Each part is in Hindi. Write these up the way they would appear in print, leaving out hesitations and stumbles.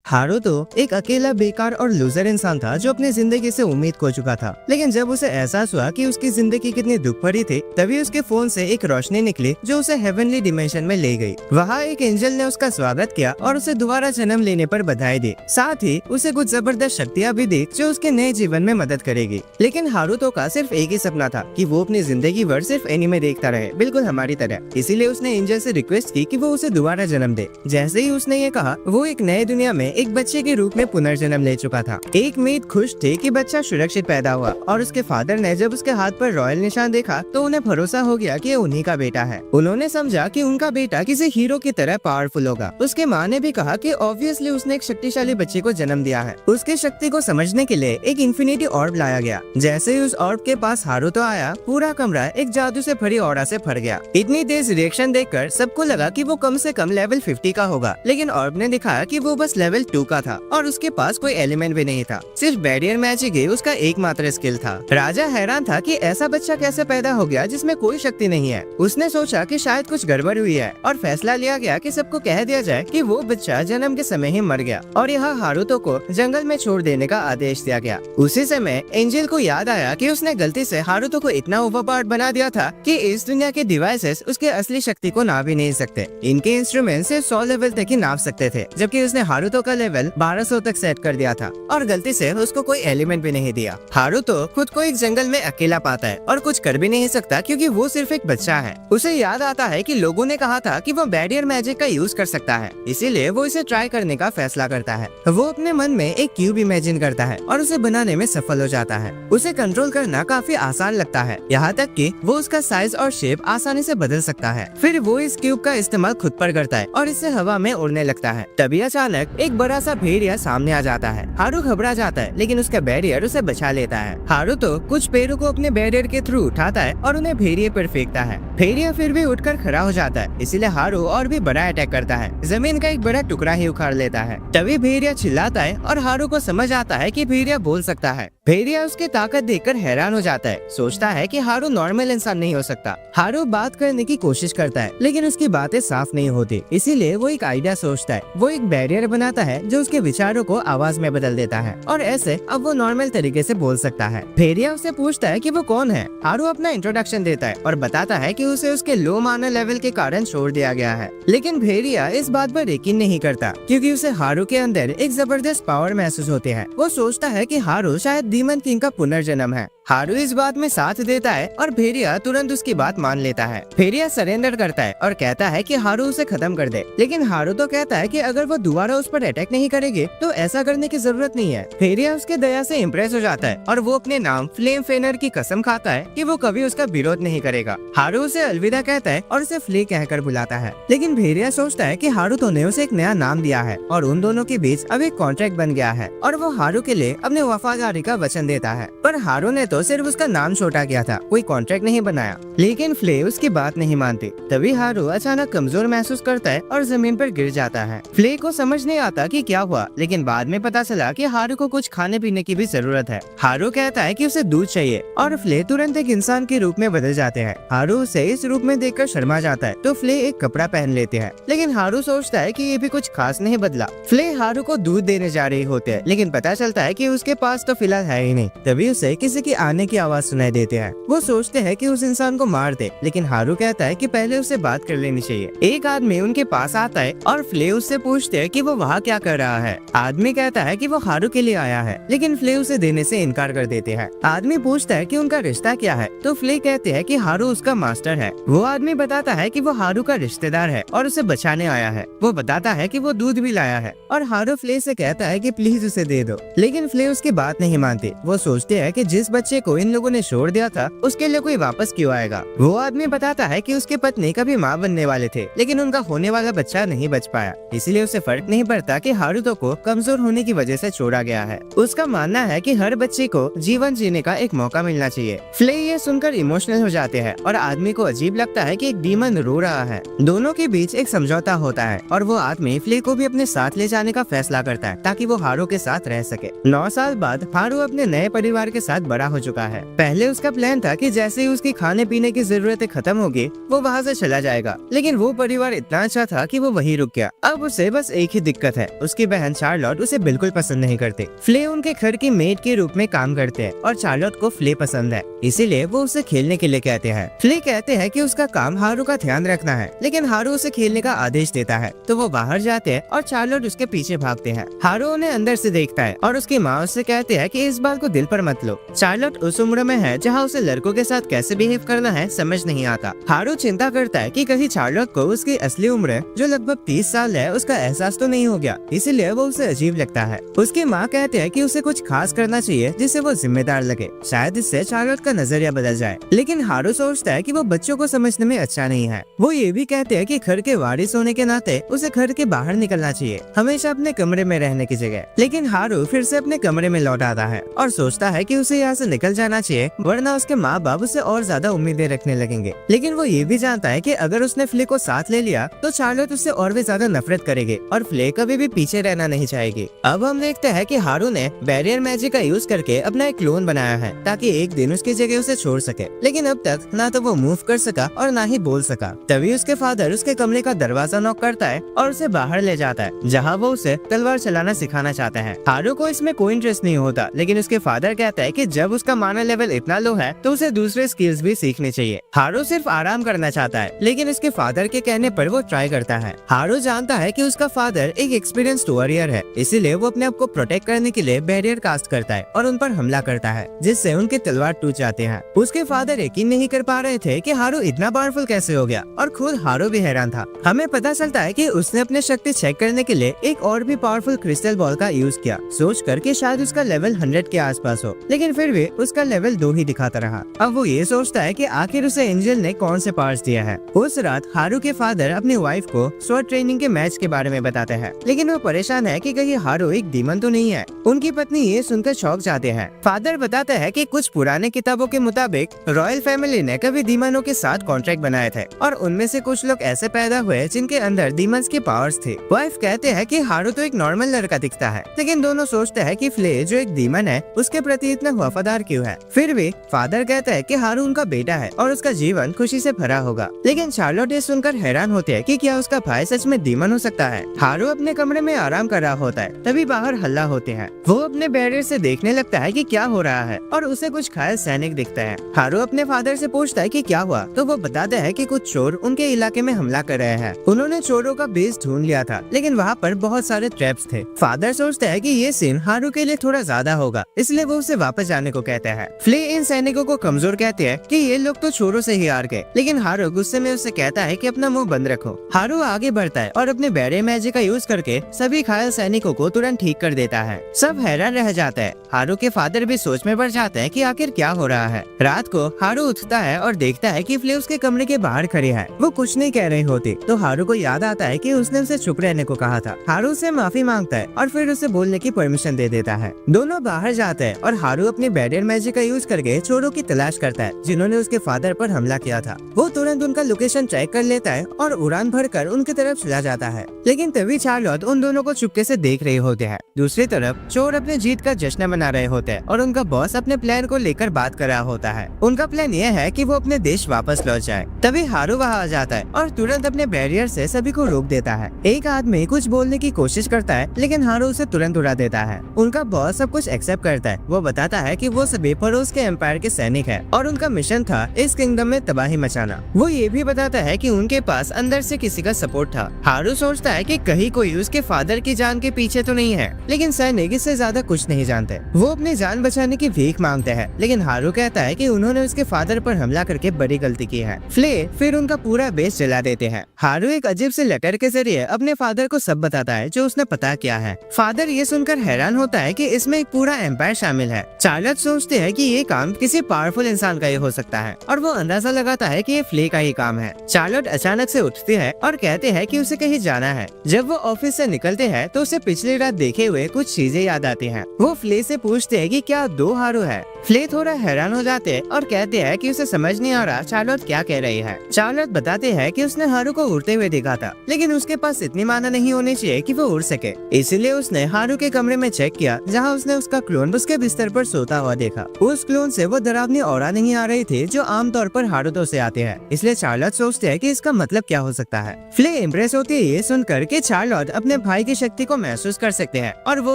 हारुतो एक अकेला बेकार और लूजर इंसान था जो अपनी जिंदगी से उम्मीद खो चुका था। लेकिन जब उसे एहसास हुआ कि उसकी जिंदगी कितनी दुख भरी थी, तभी उसके फोन से एक रोशनी निकली जो उसे हेवनली डिमेंशन में ले गई। वहाँ एक एंजल ने उसका स्वागत किया और उसे दोबारा जन्म लेने पर बधाई दी। साथ ही उसे कुछ जबरदस्त शक्तियाँ भी दी जो उसके नए जीवन में मदद करेगी। लेकिन हारुतो का सिर्फ एक ही सपना था कि वो अपनी जिंदगी भर सिर्फ एनिमे देखता रहे, बिल्कुल हमारी तरह। इसीलिए उसने एंजल से रिक्वेस्ट की कि वो उसे दोबारा जन्म दे। जैसे ही उसने ये कहा, वो एक नए दुनिया में एक बच्चे के रूप में पुनर्जन्म ले चुका था। एक मेड खुश थे कि बच्चा सुरक्षित पैदा हुआ और उसके फादर ने जब उसके हाथ पर रॉयल निशान देखा तो उन्हें भरोसा हो गया कि उन्हीं का बेटा है। उन्होंने समझा कि उनका बेटा किसी हीरो की तरह पावरफुल होगा। उसके माँ ने भी कहा कि ऑब्वियसली उसने एक शक्तिशाली बच्चे को जन्म दिया है। उसकी शक्ति को समझने के लिए एक इन्फिनिटी ऑर्ब लाया गया। जैसे ही उस ऑर्ब के पास हारुतो आया, पूरा कमरा एक जादू से भरी ऑरा से भर गया। इतनी तेज रिएक्शन देखकर सबको लगा कि वो कम से कम लेवल 50 का होगा, लेकिन ऑर्ब ने दिखाया कि वो बस लेवल 2 का था और उसके पास कोई एलिमेंट भी नहीं था। सिर्फ बैरियर मैजिक ही उसका एकमात्र स्किल था। राजा हैरान था कि ऐसा बच्चा कैसे पैदा हो गया जिसमें कोई शक्ति नहीं है। उसने सोचा कि शायद कुछ गड़बड़ हुई है और फैसला लिया गया कि सबको कह दिया जाए कि वो बच्चा जन्म के समय ही मर गया और यहाँ हारुतो को जंगल में छोड़ देने का आदेश दिया गया। उसी समय एंजल को याद आया कि उसने गलती से हारुतो को इतना ओवरपावर्ड बना दिया था कि इस दुनिया के डिवाइसेस उसके असली शक्ति को नाप ही नहीं सकते। इनके इंस्ट्रूमेंट सिर्फ 100 लेवल तक ही नाप सकते थे, जबकि उसने हारुतो का लेवल 1200 तक सेट कर दिया था और गलती से उसको कोई एलिमेंट भी नहीं दिया। हारुतो खुद को एक जंगल में अकेला पाता है और कुछ कर भी नहीं सकता क्योंकि वो सिर्फ एक बच्चा है। उसे याद आता है कि लोगों ने कहा था कि वो बैरियर मैजिक का यूज कर सकता है, इसीलिए वो इसे ट्राई करने का फैसला करता है। वो अपने मन में एक क्यूब इमेजिन करता है और उसे बनाने में सफल हो जाता है। उसे कंट्रोल करना काफी आसान लगता है, यहाँ तक कि वो उसका साइज और शेप आसानी से बदल सकता है। फिर वो इस क्यूब का इस्तेमाल खुद पर करता है और इससे हवा में उड़ने लगता है। तभी अचानक एक बड़ा सा भेड़िया सामने आ जाता है। हारू घबरा जाता है, लेकिन उसका बैरियर उसे बचा लेता है। हारू तो कुछ पेड़ों को अपने बैरियर के थ्रू उठाता है और उन्हें भेड़िए पर फेंकता है। भेड़िया फिर भी उठकर खड़ा हो जाता है, इसीलिए हारू और भी बड़ा अटैक करता है। जमीन का एक बड़ा टुकड़ा ही उखाड़ लेता है। तभी भेड़िया चिल्लाता है और हारू को समझ आता है कि भेड़िया बोल सकता है। भेड़िया उसकी ताकत देखकर हैरान हो जाता है, सोचता है कि हारू नॉर्मल इंसान नहीं हो सकता। हारू बात करने की कोशिश करता है, लेकिन उसकी बातें साफ नहीं होती, इसीलिए वो एक आइडिया सोचता है। वो एक बैरियर बनाता है जो उसके विचारों को आवाज में बदल देता है और ऐसे अब वो नॉर्मल तरीके से बोल सकता है। भेड़िया उससे पूछता है कि वो कौन है। हारू अपना इंट्रोडक्शन देता है और बताता है कि उसे उसके लो मानव लेवल के कारण छोड़ दिया गया है। लेकिन भेड़िया इस बात पर यकीन नहीं करता क्योंकि उसे हारू के अंदर एक जबरदस्त पावर महसूस होती है। वो सोचता है कि हारू शायद डीमन किंग का पुनर्जन्म है। हारू इस बात में साथ देता है और भेड़िया तुरंत उसकी बात मान लेता है। भेड़िया सरेंडर करता है और कहता है कि हारू उसे खत्म कर दे, लेकिन हारू तो कहता है कि अगर वो दोबारा उस पर अटैक नहीं करेंगे तो ऐसा करने की जरूरत नहीं है। भेड़िया उसके दया से इम्प्रेस हो जाता है और वो अपने नाम फ्लेम फेनर की कसम खाता है कि वो कभी उसका विरोध नहीं करेगा। हारू उसे अलविदा कहता है और उसे फ्ले कहकर बुलाता है, लेकिन भेड़िया सोचता है कि हारुतो ने उसे एक नया नाम दिया है और उन दोनों के बीच अब एक कॉन्ट्रैक्ट बन गया है और वो हारू के लिए अपने वफादारी का वचन देता है। पर हारू ने तो सिर्फ उसका नाम छोटा किया था, कोई कॉन्ट्रैक्ट नहीं बनाया। लेकिन फ्ले उसकी बात नहीं मानती। तभी हारू अचानक कमजोर महसूस करता है और जमीन पर गिर जाता है। फ्ले को समझ नहीं आता कि क्या हुआ, लेकिन बाद में पता चला कि हारू को कुछ खाने पीने की भी जरूरत है। हारू कहता है कि उसे दूध चाहिए और फ्ले तुरंत एक इंसान के रूप में बदल जाते हैं। हारू उसे इस रूप में देखकर शर्मा जाता है तो फ्ले एक कपड़ा पहन लेते हैं, लेकिन हारू सोचता है कि ये भी कुछ खास नहीं बदला। फ्ले हारू को दूध देने जा रही होते हैं, लेकिन पता चलता है कि उसके पास तो फिलहाल है ही नहीं। तभी उसे किसी की आने की आवाज सुनाई देते हैं। वो सोचते हैं कि उस इंसान को मार दे, लेकिन हारू कहता है कि पहले उससे बात कर लेनी चाहिए। एक आदमी उनके पास आता है और फ्ले उससे पूछते हैं कि वो वहाँ क्या कर रहा है। आदमी कहता है कि वो हारू के लिए आया है, लेकिन फ्ले उसे देने से इनकार कर देते हैं। आदमी पूछता है कि उनका रिश्ता क्या है, तो फ्ले कहते हैं कि हारू उसका मास्टर है। वो आदमी बताता है कि वो हारू का रिश्तेदार है और उसे बचाने आया है। वो बताता है कि वो दूध भी लाया है और हारू फ्ले से कहता है कि प्लीज उसे दे दो, लेकिन फ्ले उसकी बात नहीं मानती। वो सोचते हैं कि जिस बच्चे को इन लोगों ने छोड़ दिया था उसके लिए कोई वापस क्यों आएगा। वो आदमी बताता है कि उसके पत्नी कभी माँ बनने वाले थे, लेकिन उनका होने वाला बच्चा नहीं बच पाया, इसलिए उसे फर्क नहीं पड़ता कि हारुतो को कमजोर होने की वजह से छोड़ा गया है। उसका मानना है कि हर बच्चे को जीवन जीने का एक मौका मिलना चाहिए। फ्ले ये सुनकर इमोशनल हो जाते हैं और आदमी को अजीब लगता है कि एक डीमन रो रहा है। दोनों के बीच एक समझौता होता है और वो आदमी फ्ले को भी अपने साथ ले जाने का फैसला करता है ताकि वो हारू के साथ रह सके। 9 साल बाद हारू अपने नए परिवार के साथ बड़ा हो चुका है। पहले उसका प्लान था कि जैसे ही उसकी खाने पीने की जरूरतें खत्म होगी वो वहाँ से चला जाएगा, लेकिन वो परिवार इतना अच्छा था कि वो वहीं रुक गया। अब उसे बस एक ही दिक्कत है, उसकी बहन चार्लोट उसे बिल्कुल पसंद नहीं करती। फ्ले उनके घर की मेड के रूप में काम करते हैं और चार्लोट को फ्ले पसंद है, इसीलिए वो उसे खेलने के लिए कहते हैं। फ्ले कहते हैं कि उसका काम हारू का ध्यान रखना है, लेकिन हारू उसे खेलने का आदेश देता है, तो वो बाहर जाते हैं और चार्लोट उसके पीछे भागते हैं। हारू उन्हें अंदर से देखता है और उसकी माँ उससे कहते हैं कि इस बात को दिल पर मत लो। चार्लोट उस उम्र में है जहाँ उसे लड़कों के साथ कैसे बिहेव करना है समझ नहीं आता। हारू चिंता करता है कि कहीं चार्लोट को उसकी असली उम्र जो लगभग 30 साल है उसका एहसास तो नहीं हो गया, इसीलिए वो उसे अजीब लगता है। उसकी माँ कहते हैं कि उसे कुछ खास करना चाहिए जिससे वो जिम्मेदार लगे, शायद इससे चार्लोट का नजरिया बदल जाए। लेकिन हारू सोचता है कि वो बच्चों को समझने में अच्छा नहीं है। वो ये भी कहते हैं कि घर के वारिस होने के नाते उसे घर के बाहर निकलना चाहिए, हमेशा अपने कमरे में रहने की जगह। लेकिन हारू फिर से अपने कमरे में लौट आता है और सोचता है कि उसे यहाँ से निकल जाना चाहिए, वरना उसके माँ बाप उसे और ज्यादा उम्मीदें रखने लगेंगे। लेकिन वो ये भी जानता है कि अगर उसने फ्ले को साथ ले लिया तो चार्लोट उससे और भी ज्यादा नफरत करेगी और फ्ले कभी भी पीछे रहना नहीं चाहेगी। अब हम देखते हैं कि हारू ने बैरियर मैजिक का यूज करके अपना एक क्लोन बनाया है ताकि एक दिन उसकी जगह उसे छोड़ सके, लेकिन अब तक ना तो वो मूव कर सका और ना ही बोल सका। तभी उसके फादर उसके कमरे का दरवाजा नॉक करता है और उसे बाहर ले जाता है, जहाँ वो उसे तलवार चलाना सिखाना चाहता है। हारू को इसमें कोई इंटरेस्ट नहीं होता, लेकिन उसके फादर कहता है कि जब उसका माना लेवल इतना लो है तो उसे दूसरे स्किल्स भी सीखने चाहिए। हारू सिर्फ आराम करना चाहता है, लेकिन उसके फादर के कहने पर वो ट्राई करता है। हारू जानता है कि उसका फादर एक एक्सपीरियंस्ड वॉरियर है, इसीलिए वो अपने आप को प्रोटेक्ट करने के लिए बैरियर कास्ट करता है और उन पर हमला करता है, जिससे उनके तलवार टूट जाते हैं। उसके फादर यकीन नहीं कर पा रहे थे कि हारू इतना पावरफुल कैसे हो गया, और खुद हारू भी हैरान था। हमें पता चलता है कि उसने अपने शक्ति चेक करने के लिए एक और भी पावरफुल क्रिस्टल बॉल का यूज किया, सोच कर कि शायद उसका लेवल 100 के आसपास हो, लेकिन फिर भी उसका लेवल 2 ही दिखाता रहा। अब वो ये सोचता है कि आखिर उसे एंजल ने कौन से पावर्स दिया है। उस रात हारू के फादर अपनी वाइफ को स्वॉर्ड ट्रेनिंग के मैच के बारे में बताते हैं, लेकिन वो परेशान है कि कहीं हारू एक डीमन तो नहीं है। उनकी पत्नी ये सुनकर चौंक जाते हैं। फादर बताता है कि कुछ पुराने किताबों के मुताबिक रॉयल फैमिली ने कभी डीमनों के साथ कॉन्ट्रैक्ट बनाए थे और उनमें से कुछ लोग ऐसे पैदा हुए जिनके अंदर डीमंस की पावर्स थी। वाइफ कहते हैं कि हारू तो एक नॉर्मल लड़का दिखता है, लेकिन दोनों सोचते हैं कि फ्ले जो एक डीमन है उसके प्रति इतना वफादार क्यों है। फिर भी फादर कहता है कि हारू उनका बेटा है और उसका जीवन खुशी से भरा होगा। लेकिन चार्लोट ये सुनकर हैरान होते हैं कि क्या उसका भाई सच में डीमन हो सकता है। हारू अपने कमरे में आराम कर रहा होता है, तभी बाहर हल्ला होते हैं। वो अपने बैरियर से देखने लगता है कि क्या हो रहा है और उसे कुछ घायल सैनिक दिखते हैं। हारू अपने फादर से पूछता है कि क्या हुआ, तो वो बताते हैं कि कुछ चोर उनके इलाके में हमला कर रहे हैं। उन्होंने चोरों का बेस ढूंढ लिया था, लेकिन वहाँ पर बहुत सारे ट्रैप्स थे। फादर सोचते हैं कि ये सीन हारू के लिए थोड़ा ज्यादा होगा, इसलिए वो उसे वापस जाने को कहते हैं। फ्ले इन सैनिकों को कमजोर कहते हैं कि ये लोग तो चोरों से ही हार गए, लेकिन हारू गुस्से में उससे कहता है कि अपना मुंह बंद रखो। हारू आगे बढ़ता है और अपने बैरियर मैजिक का यूज करके सभी घायल सैनिकों को तुरंत ठीक कर देता है। सब हैरान रह जाता है। हारू के फादर भी सोच में पड़ जाते हैं कि आखिर क्या हो रहा है। रात को हारू उठता है और देखता है कि फ्ले उसके कमरे के बाहर खड़ी है। वो कुछ नहीं कह रही होती, तो हारू को याद आता है कि उसने उसे चुप रहने को कहा था। हारू से माफी मांगता है और फिर उसे बोलने की परमिशन दे देता है। दोनों बाहर जाते हैं और हारू अपने बैरियर मैजिक का यूज करके चोरों की तलाश करता है जिन्होंने उसके फादर पर हमला किया था। वो तुरंत उनका लोकेशन चेक कर लेता है और उड़ान भरकर उनकी तरफ चला जाता है, लेकिन तभी चार्लोट उन दोनों को चुपके से देख रहे होते हैं। दूसरी तरफ चोर अपने जीत का जश्न मना रहे होते हैं और उनका बॉस अपने प्लान को लेकर बात कर रहा होता है। उनका प्लान यह है कि वो अपने देश वापस लौट जाए। तभी हारू वहाँ आ जाता है और तुरंत अपने बैरियर से सभी को रोक देता है। एक आदमी कुछ बोलने की कोशिश करता है, लेकिन हारू उसे तुरंत उड़ा देता है। उनका बॉस सब कुछ एक्सेप्ट करता है। वो बताता है कि वो सभी फरोज के एम्पायर के सैनिक है और उनका मिशन था इस किंगडम में तबाही मचाना। वो ये भी बताता है कि उनके पास अंदर से किसी का सपोर्ट था। हारू सोचता है कि कहीं कोई उसके फादर की जान के पीछे तो नहीं है, लेकिन सैनिक इससे ज्यादा कुछ नहीं जानते। वो अपनी जान बचाने की भीख मांगते हैं, लेकिन हारू कहता है कि उन्होंने उसके फादर पर हमला करके बड़ी गलती की है। फ्ले फिर उनका पूरा बेस जला देते हैं। हारू एक अजीब से लेटर के जरिए अपने फादर को सब बताता है जो उसने पता किया है। फादर ये सुनकर हैरान होता है कि इसमें एक पूरा एम्पायर शामिल है। चार्लोट सोचते हैं कि ये काम किसी पावरफुल इंसान का ही हो सकता है और वो अंदाजा लगाता है कि ये फ्ले का ही काम है। चार्लोट अचानक से उठती है और कहते हैं कि उसे कहीं जाना है। जब वो ऑफिस से निकलते हैं तो उसे पिछली रात देखे हुए कुछ चीजें याद आती हैं। वो फ्ले से पूछते हैं कि क्या 2 हारू है। फ्ले थोड़ा हैरान हो जाते हैं और कहते हैं कि उसे समझ नहीं आ रहा चार्लोट क्या कह रही है। चार्लोट बताते हैं कि उसने हारू को उड़ते हुए देखा था, लेकिन उसके पास इतनी माना नहीं होनी चाहिए कि वो उड़ सके। इसीलिए उसने हारू के कमरे में चेक किया, जहाँ उसने उसका क्लोन उसके बिस्तर पर सोता हुआ देखा। उस क्लोन से वो डरावनी ऑरा नहीं आ रही थी जो आमतौर पर हारूतो से आते हैं। इसलिए चार्लोट सोचते हैं कि इसका मतलब क्या हो सकता है। फ्ले इम्प्रेस होती है ये सुनकर कि चार्लोट अपने भाई की शक्ति को महसूस कर सकते हैं और वो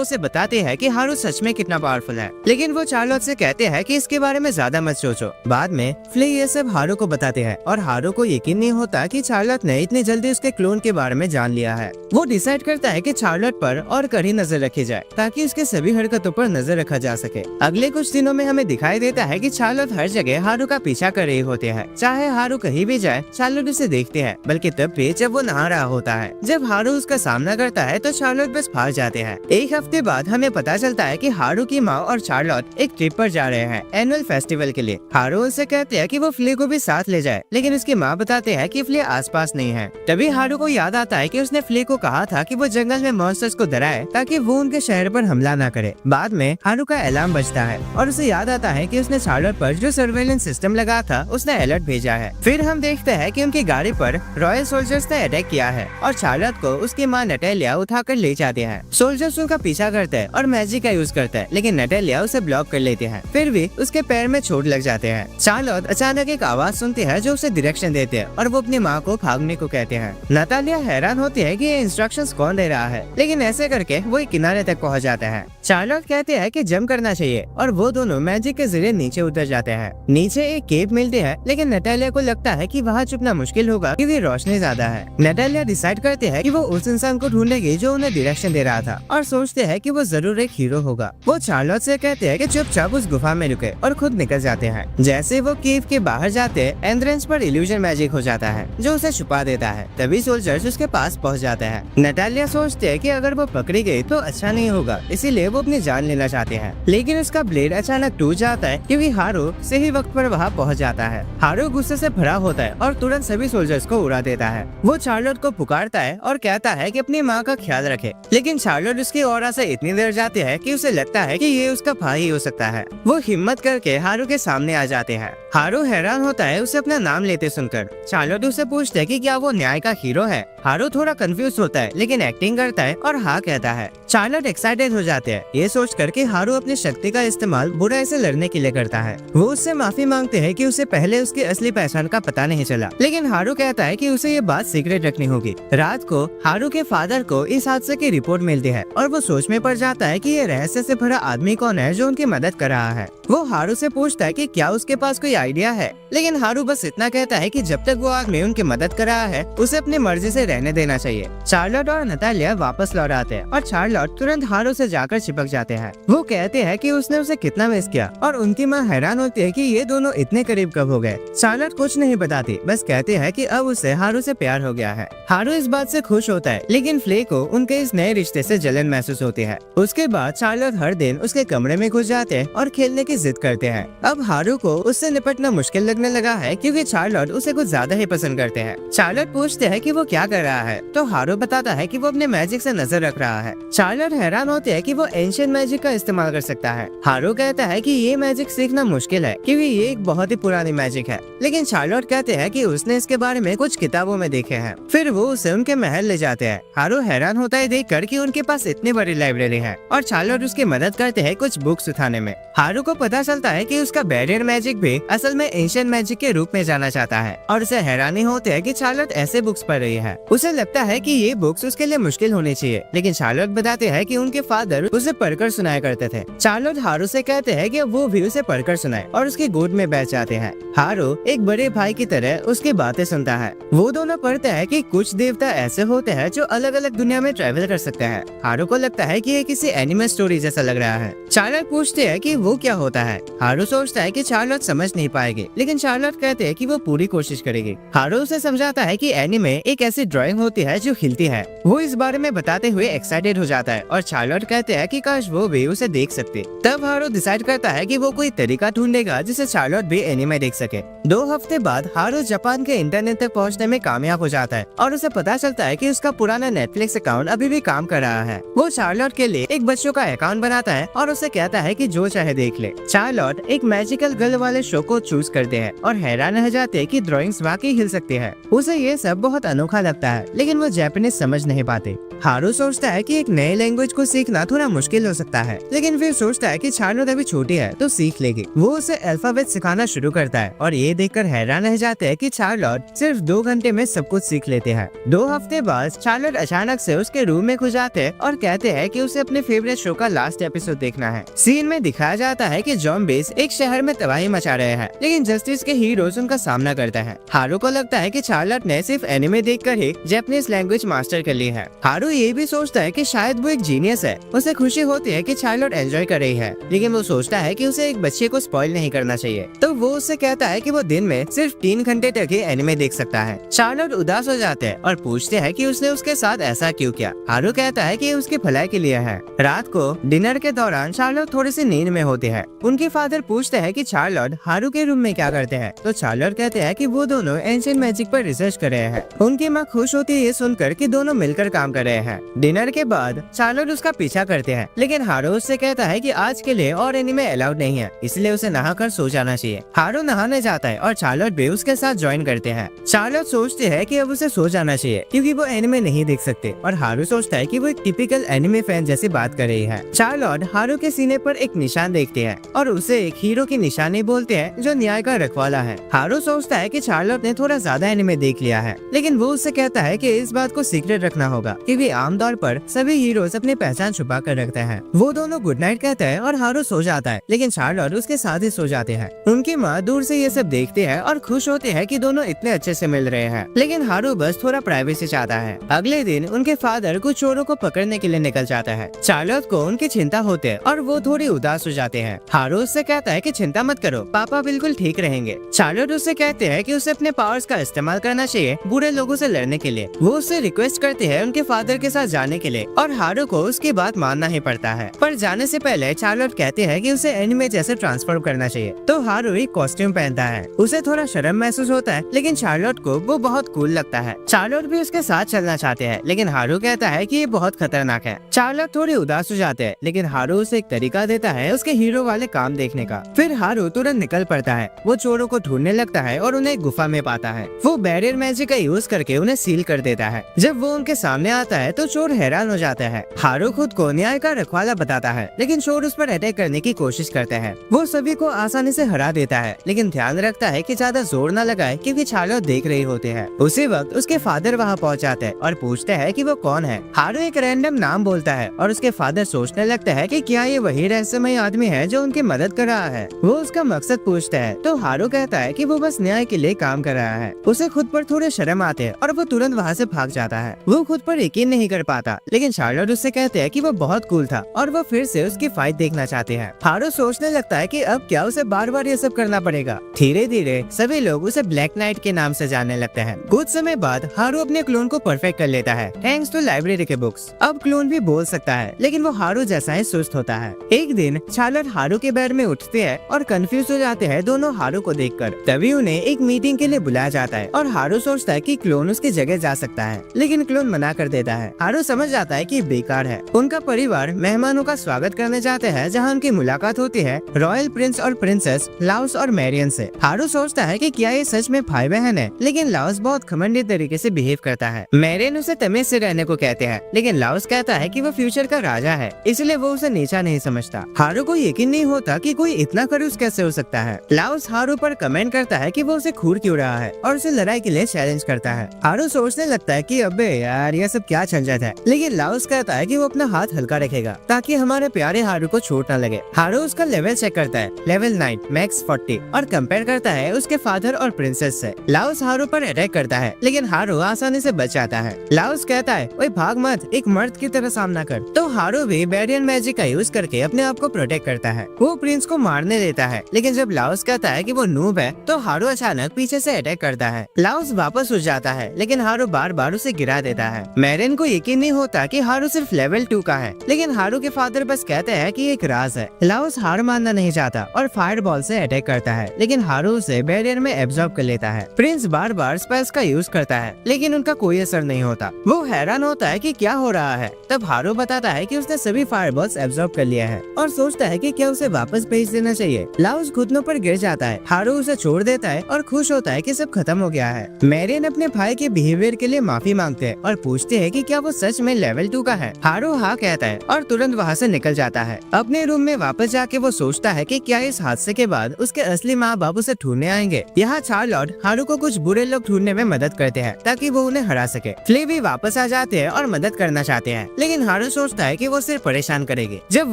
उसे बताते हैं कि हारू सच में कितना पावरफुल है। लेकिन वो चार्लोट से कहते हैं कि इसके बारे में ज्यादा मत सोचो। बाद में फ्ले ये सब हारू को बताते हैं और हारू को यकीन नहीं होता कि चार्लोट ने इतनी जल्दी उसके क्लोन के बारे में जान लिया है। वो डिसाइड करता है कि चार्लोट पर और कड़ी नजर रखी जाए ताकि उसके सभी हरकतों पर नजर रखा जा सके। अगले कुछ दिनों में हमें दिखाई देता है कि चार्लोट हर जगह हारू का पीछा कर रहे होते हैं। चाहे हारू कहीं भी जाए, चार्लोट उसे देखते हैं, बल्कि तब भी जब वो नहा रहा होता है। जब हारू उसका सामना करता है तो चार्लोट बस भाग जाते हैं। एक हफ्ते बाद हमें पता चलता है कि हारू की माँ और चार्लोट एक ट्रिप पर जा रहे हैं एनुअल फेस्टिवल के लिए। हारू उनसे कहते हैं कि वो फ्ले को भी साथ ले जाए, लेकिन उसकी माँ बताते हैं कि फ्ले आसपास नहीं है। तभी हारू को याद आता है कि उसने फ्ले को कहा था कि वो जंगल में मॉन्स्टर्स को डराए ताकि वो उनके शहर पर हमला न करे। बाद में हारू का अलार्म बजता है और उसे याद आता है कि उसने चार्लोट पर जो सर्वेलेंस सिस्टम लगा था उसने अलर्ट भेजा है। फिर हम देखते हैं कि उनकी गाड़ी पर रॉयल सोल्जर्स ने अटैक किया है और चार्लोट को उसकी माँ नटेलिया उठाकर ले जाते हैं। सोल्जर्स उनका पीछा करते हैं और मैजिक का यूज करते हैं, लेकिन नटेलिया उसे ब्लॉक कर लेते हैं। फिर भी उसके पैर में चोट लग जाते हैं। चार्लोट अचानक एक आवाज सुनती है जो उसे डायरेक्शन देते हैं और वो अपनी माँ को भागने को कहते हैं। नटालिया हैरान होती है कि ये इंस्ट्रक्शंस कौन दे रहा है, लेकिन ऐसे करके वो एक किनारे तक पहुँच जाते हैं। चार्लोट कहते हैं कि जंप करना चाहिए और वो दोनों मैजिक के जरिए नीचे उतर जाते हैं। नीचे एक केव मिलती है, लेकिन नटालिया को लगता है कि वहाँ छुपना मुश्किल होगा क्योंकि रोशनी ज्यादा है। नटालिया डिसाइड करते हैं कि वो उस इंसान को ढूंढेगी जो उन्हें डायरेक्शन दे रहा था और सोचते हैं कि वो जरूर एक हीरो होगा। वो चार्लोट से कहते हैं कि चुपचाप उस गुफा में रुके और खुद निकल जाते हैं। जैसे वो केव के बाहर जाते हैं, एंट्रेंस पर इल्यूजन मैजिक हो जाता है जो उसे छुपा देता है। तभी सोल्जर्स उसके पास पहुँच जाते हैं। नटालिया सोचते है कि अगर वो पकड़ी गई तो अच्छा नहीं होगा, इसीलिए वो अपनी जान लेना चाहते हैं। लेकिन उसका ब्लेड अचानक टूट जाता है क्योंकि हारू सही वक्त पर वहाँ पहुँच जाता है। हारू गुस्से से भरा होता है और तुरंत सभी सोल्जर्स को उड़ा देता है। वो चार्लोट को पुकारता है और कहता है कि अपनी माँ का ख्याल रखे, लेकिन चार्लोट उसकी ऑरा से इतनी देर जाती है कि उसे लगता है कि ये उसका भाई हो सकता है। वो हिम्मत करके हारू के सामने आ जाते हैं। हारू हैरान होता है उसे अपना नाम लेते सुनकर। चार्लोट उससे पूछते है कि क्या वो न्याय का हीरो है। हारू थोड़ा कंफ्यूज होता है, लेकिन एक्टिंग करता है और हाँ कहता है। चार्लोट एक्साइटेड हो जाते हैं ये सोच कर कि हारू अपनी शक्ति का इस्तेमाल बुराई से लड़ने के लिए करता है। वो उससे माफी मांगते हैं कि उसे पहले उसकी असली पहचान का पता नहीं चला, लेकिन हारू कहता है कि उसे ये बात सीक्रेट रखनी होगी। रात को हारू के फादर को इस हादसे की रिपोर्ट मिलती है और वो सोच में पड़ जाता है कि ये रहस्य से भरा आदमी कौन है जो उनकी मदद कर रहा है। वो हारू से पूछता है कि क्या उसके पास कोई आइडिया है, लेकिन हारू बस इतना कहता है कि जब तक वो आदमी उनकी मदद कर रहा है उसे अपनी मर्जी से रहने देना चाहिए। चार्लोट और नटालिया वापस लौट आते हैं और चार्लोट तुरंत हारू से जाकर चिपक जाते हैं। वो कहते हैं कि उसने उसे कितना मिस किया और उनकी माँ हैरान होती है कि ये दोनों इतने करीब कब हो गए। चार्लोट कुछ नहीं बताती, बस कहते हैं कि अब उसे हारू से प्यार हो गया है। हारू इस बात से खुश होता है, लेकिन फ्ले को उनके इस नए रिश्ते से जलन महसूस होती है। उसके बाद चार्लोट हर दिन उसके कमरे में घुस जाते हैं और खेलने की जिद करते हैं। अब हारू को उससे निपटना मुश्किल लगने लगा है क्योंकि चार्लोट उसे कुछ ज्यादा ही पसंद करते हैं। चार्लोट पूछते हैं कि वो क्या कर रहा है, तो हारू बताता है कि वो अपने मैजिक से नजर रख रहा है। चार्लोट हैरान होते हैं कि वो एंशिएंट मैजिक का इस्तेमाल कर सकता है। हारू कहता है कि ये मैजिक सीखना मुश्किल है क्योंकि ये एक बहुत ही पुरानी मैजिक है, लेकिन चार्लोट कहते हैं कि उसने इसके बारे में कुछ किताबों में देखे हैं। फिर वो उसे उनके महल ले जाते हैं। हारू हैरान होता है देखकर कि उनके पास इतनी बड़ी लाइब्रेरी है और चार्लोट उसकी मदद करते हैं कुछ बुक्स उठाने में। हारू को पता चलता है कि उसका बैरियर मैजिक भी असल में एंशिएंट मैजिक के रूप में जाना चाहता है और उसे हैरानी होती है कि चार्लोट ऐसे बुक्स पढ़ रही है। उसे लगता है कि ये बुक्स उसके लिए मुश्किल होनी चाहिए, लेकिन चार्लोट बताते हैं कि उनके फादर उसे पढ़कर सुनाया करते थे। चार्लोट हारू से कहते हैं कि वो भी उसे पढ़कर सुनाए और उसकी गोद में बैठ जाते हैं। हारू एक बड़े भाई की तरह उसकी बातें सुनता है। वो दोनों पढ़ते हैं कि कुछ देवता ऐसे होते हैं जो अलग अलग दुनिया में ट्रैवल कर सकते हैं। हारू को लगता है कि ये किसी एनिमे स्टोरी जैसा लग रहा है। चार्लोट पूछते हैं कि वो क्या होता है। हारू सोचता है कि चार्लोट समझ नहीं पाएगी, लेकिन चार्लोट कहते हैं कि वो पूरी कोशिश करेगी। हारू उसे समझाता है कि एनिमे एक ऐसी ड्राइंग होती है जो हिलती है। वो इस बारे में बताते हुए एक्साइटेड हो जाता है और चार्लोट कहते हैं कि काश वो भी उसे देख सकते। तब हारू डिसाइड करता है कि वो कोई तरीका ढूंढेगा जिससे चार्लोट भी एनिमे देख सके। 2 हफ्ते बाद हारू जापान के इंटरनेट तक पहुंचने में कामयाब हो जाता है और उसे पता चलता है कि उसका पुराना नेटफ्लिक्स अकाउंट अभी भी काम कर रहा है। वो चार्लोट के लिए एक बच्चों का अकाउंट बनाता है और उसे उससे कहता है कि जो चाहे देख ले। चार्लोट एक मैजिकल गर्ल वाले शो को चूज करते हैं और हैरान रह जाते हैं कि ड्राइंग्स वाकई हिल सकती है। उसे ये सब बहुत अनोखा लगता है, लेकिन वो जापानीज समझ नहीं पाते। हारू सोचता है कि एक नए लैंग्वेज को सीखना थोड़ा मुश्किल हो सकता है, लेकिन फिर सोचता है कि चार्लोट अभी छोटी है तो सीख लेगी। वो उसे अल्फाबेट सिखाना शुरू करता है और ये देखकर हैरान रह जाते हैं कि चार्लोट सिर्फ 2 घंटे में सब कुछ सीख लेते हैं। 2 हफ्ते बाद चार्लोट अचानक से उसके रूम में घुस जाते हैं और कहते हैं कि उसे अपने फेवरेट शो का लास्ट एपिसोड देखना है। सीन में दिखाया जाता है कि ज़ॉम्बीज एक शहर में तबाही मचा रहे हैं, लेकिन जस्टिस के हीरोज उनका सामना करते हैं। हारू को लगता है कि चार्लोट ने सिर्फ एनिमे देखकर ही जापानीज लैंग्वेज मास्टर कर ली है। हारू ये भी सोचता है कि शायद वो एक जीनियस है। उसे खुशी होती है कि चार्लोट एंजॉय कर रही है, लेकिन वो सोचता है कि उसे एक बच्चे को स्पॉइल नहीं करना चाहिए। तो वो उससे कहता है कि वो दिन में सिर्फ 3 घंटे तक ही एनिमे देख सकता है। चार्लोट उदास हो जाते हैं और पूछते हैं कि उसने उसके साथ ऐसा क्यों किया। हारू कहता है कि उसकी भलाई के लिए है। रात को डिनर के दौरान चार्लोट थोड़ी सी नींद में होती है। उनके फादर पूछते हैं कि चार्लोट हारू के रूम में क्या करते हैं, तो चार्लोट कहते हैं कि वो दोनों एंशिएंट मैजिक पर रिसर्च कर रहे हैं। उनकी माँ खुश होती है ये सुनकर कि दोनों मिलकर काम कर रहे हैं। डिनर के बाद चार्लोट उसका पीछा करते हैं, लेकिन हारू उससे कहता है कि आज के लिए और एनीमे अलाउड नहीं है, इसलिए उसे नहाकर सो जाना चाहिए। हारू नहाने जाता है और चार्लोट भी उसके साथ ज्वाइन करते हैं। चार्लोट सोचते है कि अब उसे सो जाना चाहिए क्योंकि वो एनीमे नहीं देख सकते, और हारू सोचता है कि वो एक टिपिकल एनीमे फैन जैसी बात कर रही है। चार्लोट हारू के सीने पर एक निशान देखते हैं और उसे एक हीरो की निशानी बोलते हैं जो न्याय का रखवाला है। हारू सोचता है कि चार्लोट ने थोड़ा ज्यादा एनीमे देख लिया है, लेकिन वो उससे कहता है कि इस बात को सीक्रेट रखना होगा क्योंकि आमतौर पर सभी हीरोज अपनी पहचान छुपा कर रखते हैं। वो दोनों गुड नाइट कहते हैं और हारू सो जाता है, लेकिन चार्लोट उसके साथ ही सो जाते हैं। उनकी माँ दूर से ये सब देखते हैं और खुश होते हैं कि दोनों इतने अच्छे से मिल रहे हैं, लेकिन हारू बस थोड़ा प्राइवेसी चाहता है। अगले दिन उनके फादर कुछ चोरों को पकड़ने के लिए निकल जाता है। चार्लोट को उनकी चिंता होती है और वो थोड़ी उदास हो जाते हैं। हारू उससे कहता है कि चिंता मत करो, पापा बिल्कुल ठीक रहेंगे। चार्लोट उससे कहते हैं कि उसे अपने पावर्स का इस्तेमाल करना चाहिए बुरे लोगों से लड़ने के लिए। वो उससे रिक्वेस्ट करते हैं उनके फादर के साथ जाने के लिए, और हारू को उसकी बात मानना ही पड़ता है। पर जाने से पहले चार्लोट कहते हैं कि उसे एनिमे जैसे ट्रांसफॉर्म करना चाहिए, तो हारू एक कॉस्ट्यूम पहनता है। उसे थोड़ा शर्म महसूस होता है, लेकिन चार्लोट को वो बहुत कूल लगता है। चार्लोट भी उसके साथ चलना चाहते हैं, लेकिन हारू कहता है कि ये बहुत खतरनाक है। चार्लोट थोड़ी उदास हो जाते हैं, लेकिन हारू उसे एक तरीका देता है उसके हीरो वाले काम देखने का। फिर हारू तुरंत निकल पड़ता है। वो चोरों को ढूंढने लगता है और उन्हें गुफा में पाता है। वो बैरियर मैजिक का यूज करके उन्हें सील कर देता है। जब वो उनके सामने आता है तो चोर हैरान हो जाता है। हारू खुद को न्याय का रखवाला बताता है, लेकिन चोर उस पर अटैक करने की कोशिश करते हैं। वो सभी को आसानी से हरा देता है, लेकिन ध्यान रखता है कि ज्यादा जोर न लगाए क्योंकि चार्लोट देख रही होते हैं। उसी वक्त उसके फादर वहाँ पहुँच जाते हैं और पूछते हैं कि वो कौन है। हारू एक रैंडम नाम बोलता है और उसके फादर सोचने लगता है कि क्या ये वही रहस्यमय आदमी है जो उनकी मदद कर रहा है। वो उसका मकसद पूछता है तो हारू कहता है कि वो बस न्याय के लिए काम कर रहा है। उसे खुद पर थोड़े शर्म आते हैं और वो तुरंत वहाँ से भाग जाता है। वो खुद पर यकीन नहीं कर पाता, लेकिन चार्लोट उससे कहते हैं कि वो बहुत कूल था और वो फिर से उसकी फाइट देखना चाहते हैं। हारू सोचने लगता है कि अब क्या उसे बार बार ये सब करना पड़ेगा। धीरे धीरे सभी लोग उसे ब्लैक नाइट के नाम से जानने लगते हैं। कुछ समय बाद हारू अपने क्लोन को परफेक्ट कर लेता है थैंक्स टू लाइब्रेरी के बुक्स। अब क्लोन भी बोल सकता है, लेकिन वो हारू जैसा ही सुस्त होता है। एक दिन चार्लोट हारू के बेड में उठते हैं और कंफ्यूज हो जाते हैं दोनों हारू को देखकर। तभी उन्हें एक मीटिंग के लिए बुलाया जाता है और हारू सोचता है कि क्लोन उसकी जगह जा सकता है, लेकिन क्लोन मना कर देता है। हारू समझ जाता है कि बेकार है। उनका परिवार मेहमानों का स्वागत करने जाते हैं, जहां उनकी मुलाकात होती है रॉयल प्रिंस और प्रिंसेस लाउस और मैरियन से। हारू सोचता है कि क्या ये सच में भाई बहन है, लेकिन लाउस बहुत घमंडी तरीके से बिहेव करता है। मैरियन उसे तमीज से रहने को कहते हैं, लेकिन लाउस कहता है कि वो फ्यूचर का राजा है, इसलिए वो उसे नीचा नहीं समझता। हारू को यकीन नहीं होता कि कोई इतना खड़ूस कैसे हो सकता है। लाउस हारू पर कमेंट करता है कि वो उसे घूर क्यों रहा है और उसे लड़ाई के लिए चैलेंज करता है। हारू सोचने लगता है कि अबे यार ये सब क्या झंझट है, लेकिन लाउस कहता है कि वो अपना हाथ हल्का रखेगा ताकि हमारे प्यारे हारू को चोट न लगे। हारू उसका लेवल चेक करता है, लेवल 9 मैक्स 40, और कंपेयर करता है उसके फादर और प्रिंसेस से। लाउस हारू पर अटैक करता है, लेकिन हारू आसानी से बच जाता है। लाउस कहता है ओए भाग मत, एक मर्द की तरह सामना कर। तो हारू भी बैरियर मैजिक का यूज करके अपने आप को प्रोटेक्ट करता है। वो प्रिंस को मारने देता है, लेकिन जब लाउस कहता है कि वो नूब है तो हारू अचानक पीछे से अटैक करता है। लाउस वापस उठ जाता है, लेकिन हारू बार बार उसे गिरा देता है। मैरियन को यकीन नहीं होता कि हारू सिर्फ लेवल 2 का है, लेकिन हारू के फादर बस कहते हैं कि एक राज है। लाउस हार मानना नहीं चाहता और फायर बॉल से अटैक करता है, लेकिन हारू उसे बैरियर में एब्जॉर्ब कर लेता है। प्रिंस बार बार स्पेल्स का यूज करता है, लेकिन उनका कोई असर नहीं होता। वो हैरान होता है कि क्या हो रहा है। तब हारू बताता है कि उसने सभी फायर बॉल्स एब्जॉर्ब कर लिया है और सोचता है कि क्या उसे वापस भेज देना चाहिए। लाओस घुटनों पर गिर जाता है। हारू उसे छोड़ देता है और खुश होता है कि सब खत्म हो गया है। मैरियन अपने भाई के बिहेवियर के लिए माफी मांगते हैं और पूछते हैं कि क्या वो सच में लेवल 2 का है। हारू हाँ कहता है और तुरंत वहाँ से निकल जाता है। अपने रूम में वापस जाके वो सोचता है कि क्या इस हादसे के बाद उसके असली माँ बाप उसे ढूंढने आएंगे। यहाँ चार्लोट हारू को कुछ बुरे लोग ढूंढने में मदद करते हैं ताकि वो उन्हें हरा सके। फ्ले भी वापस आ जाते हैं और मदद करना चाहते हैं, लेकिन हारू सोचता है कि वो सिर्फ परेशान करेगी। जब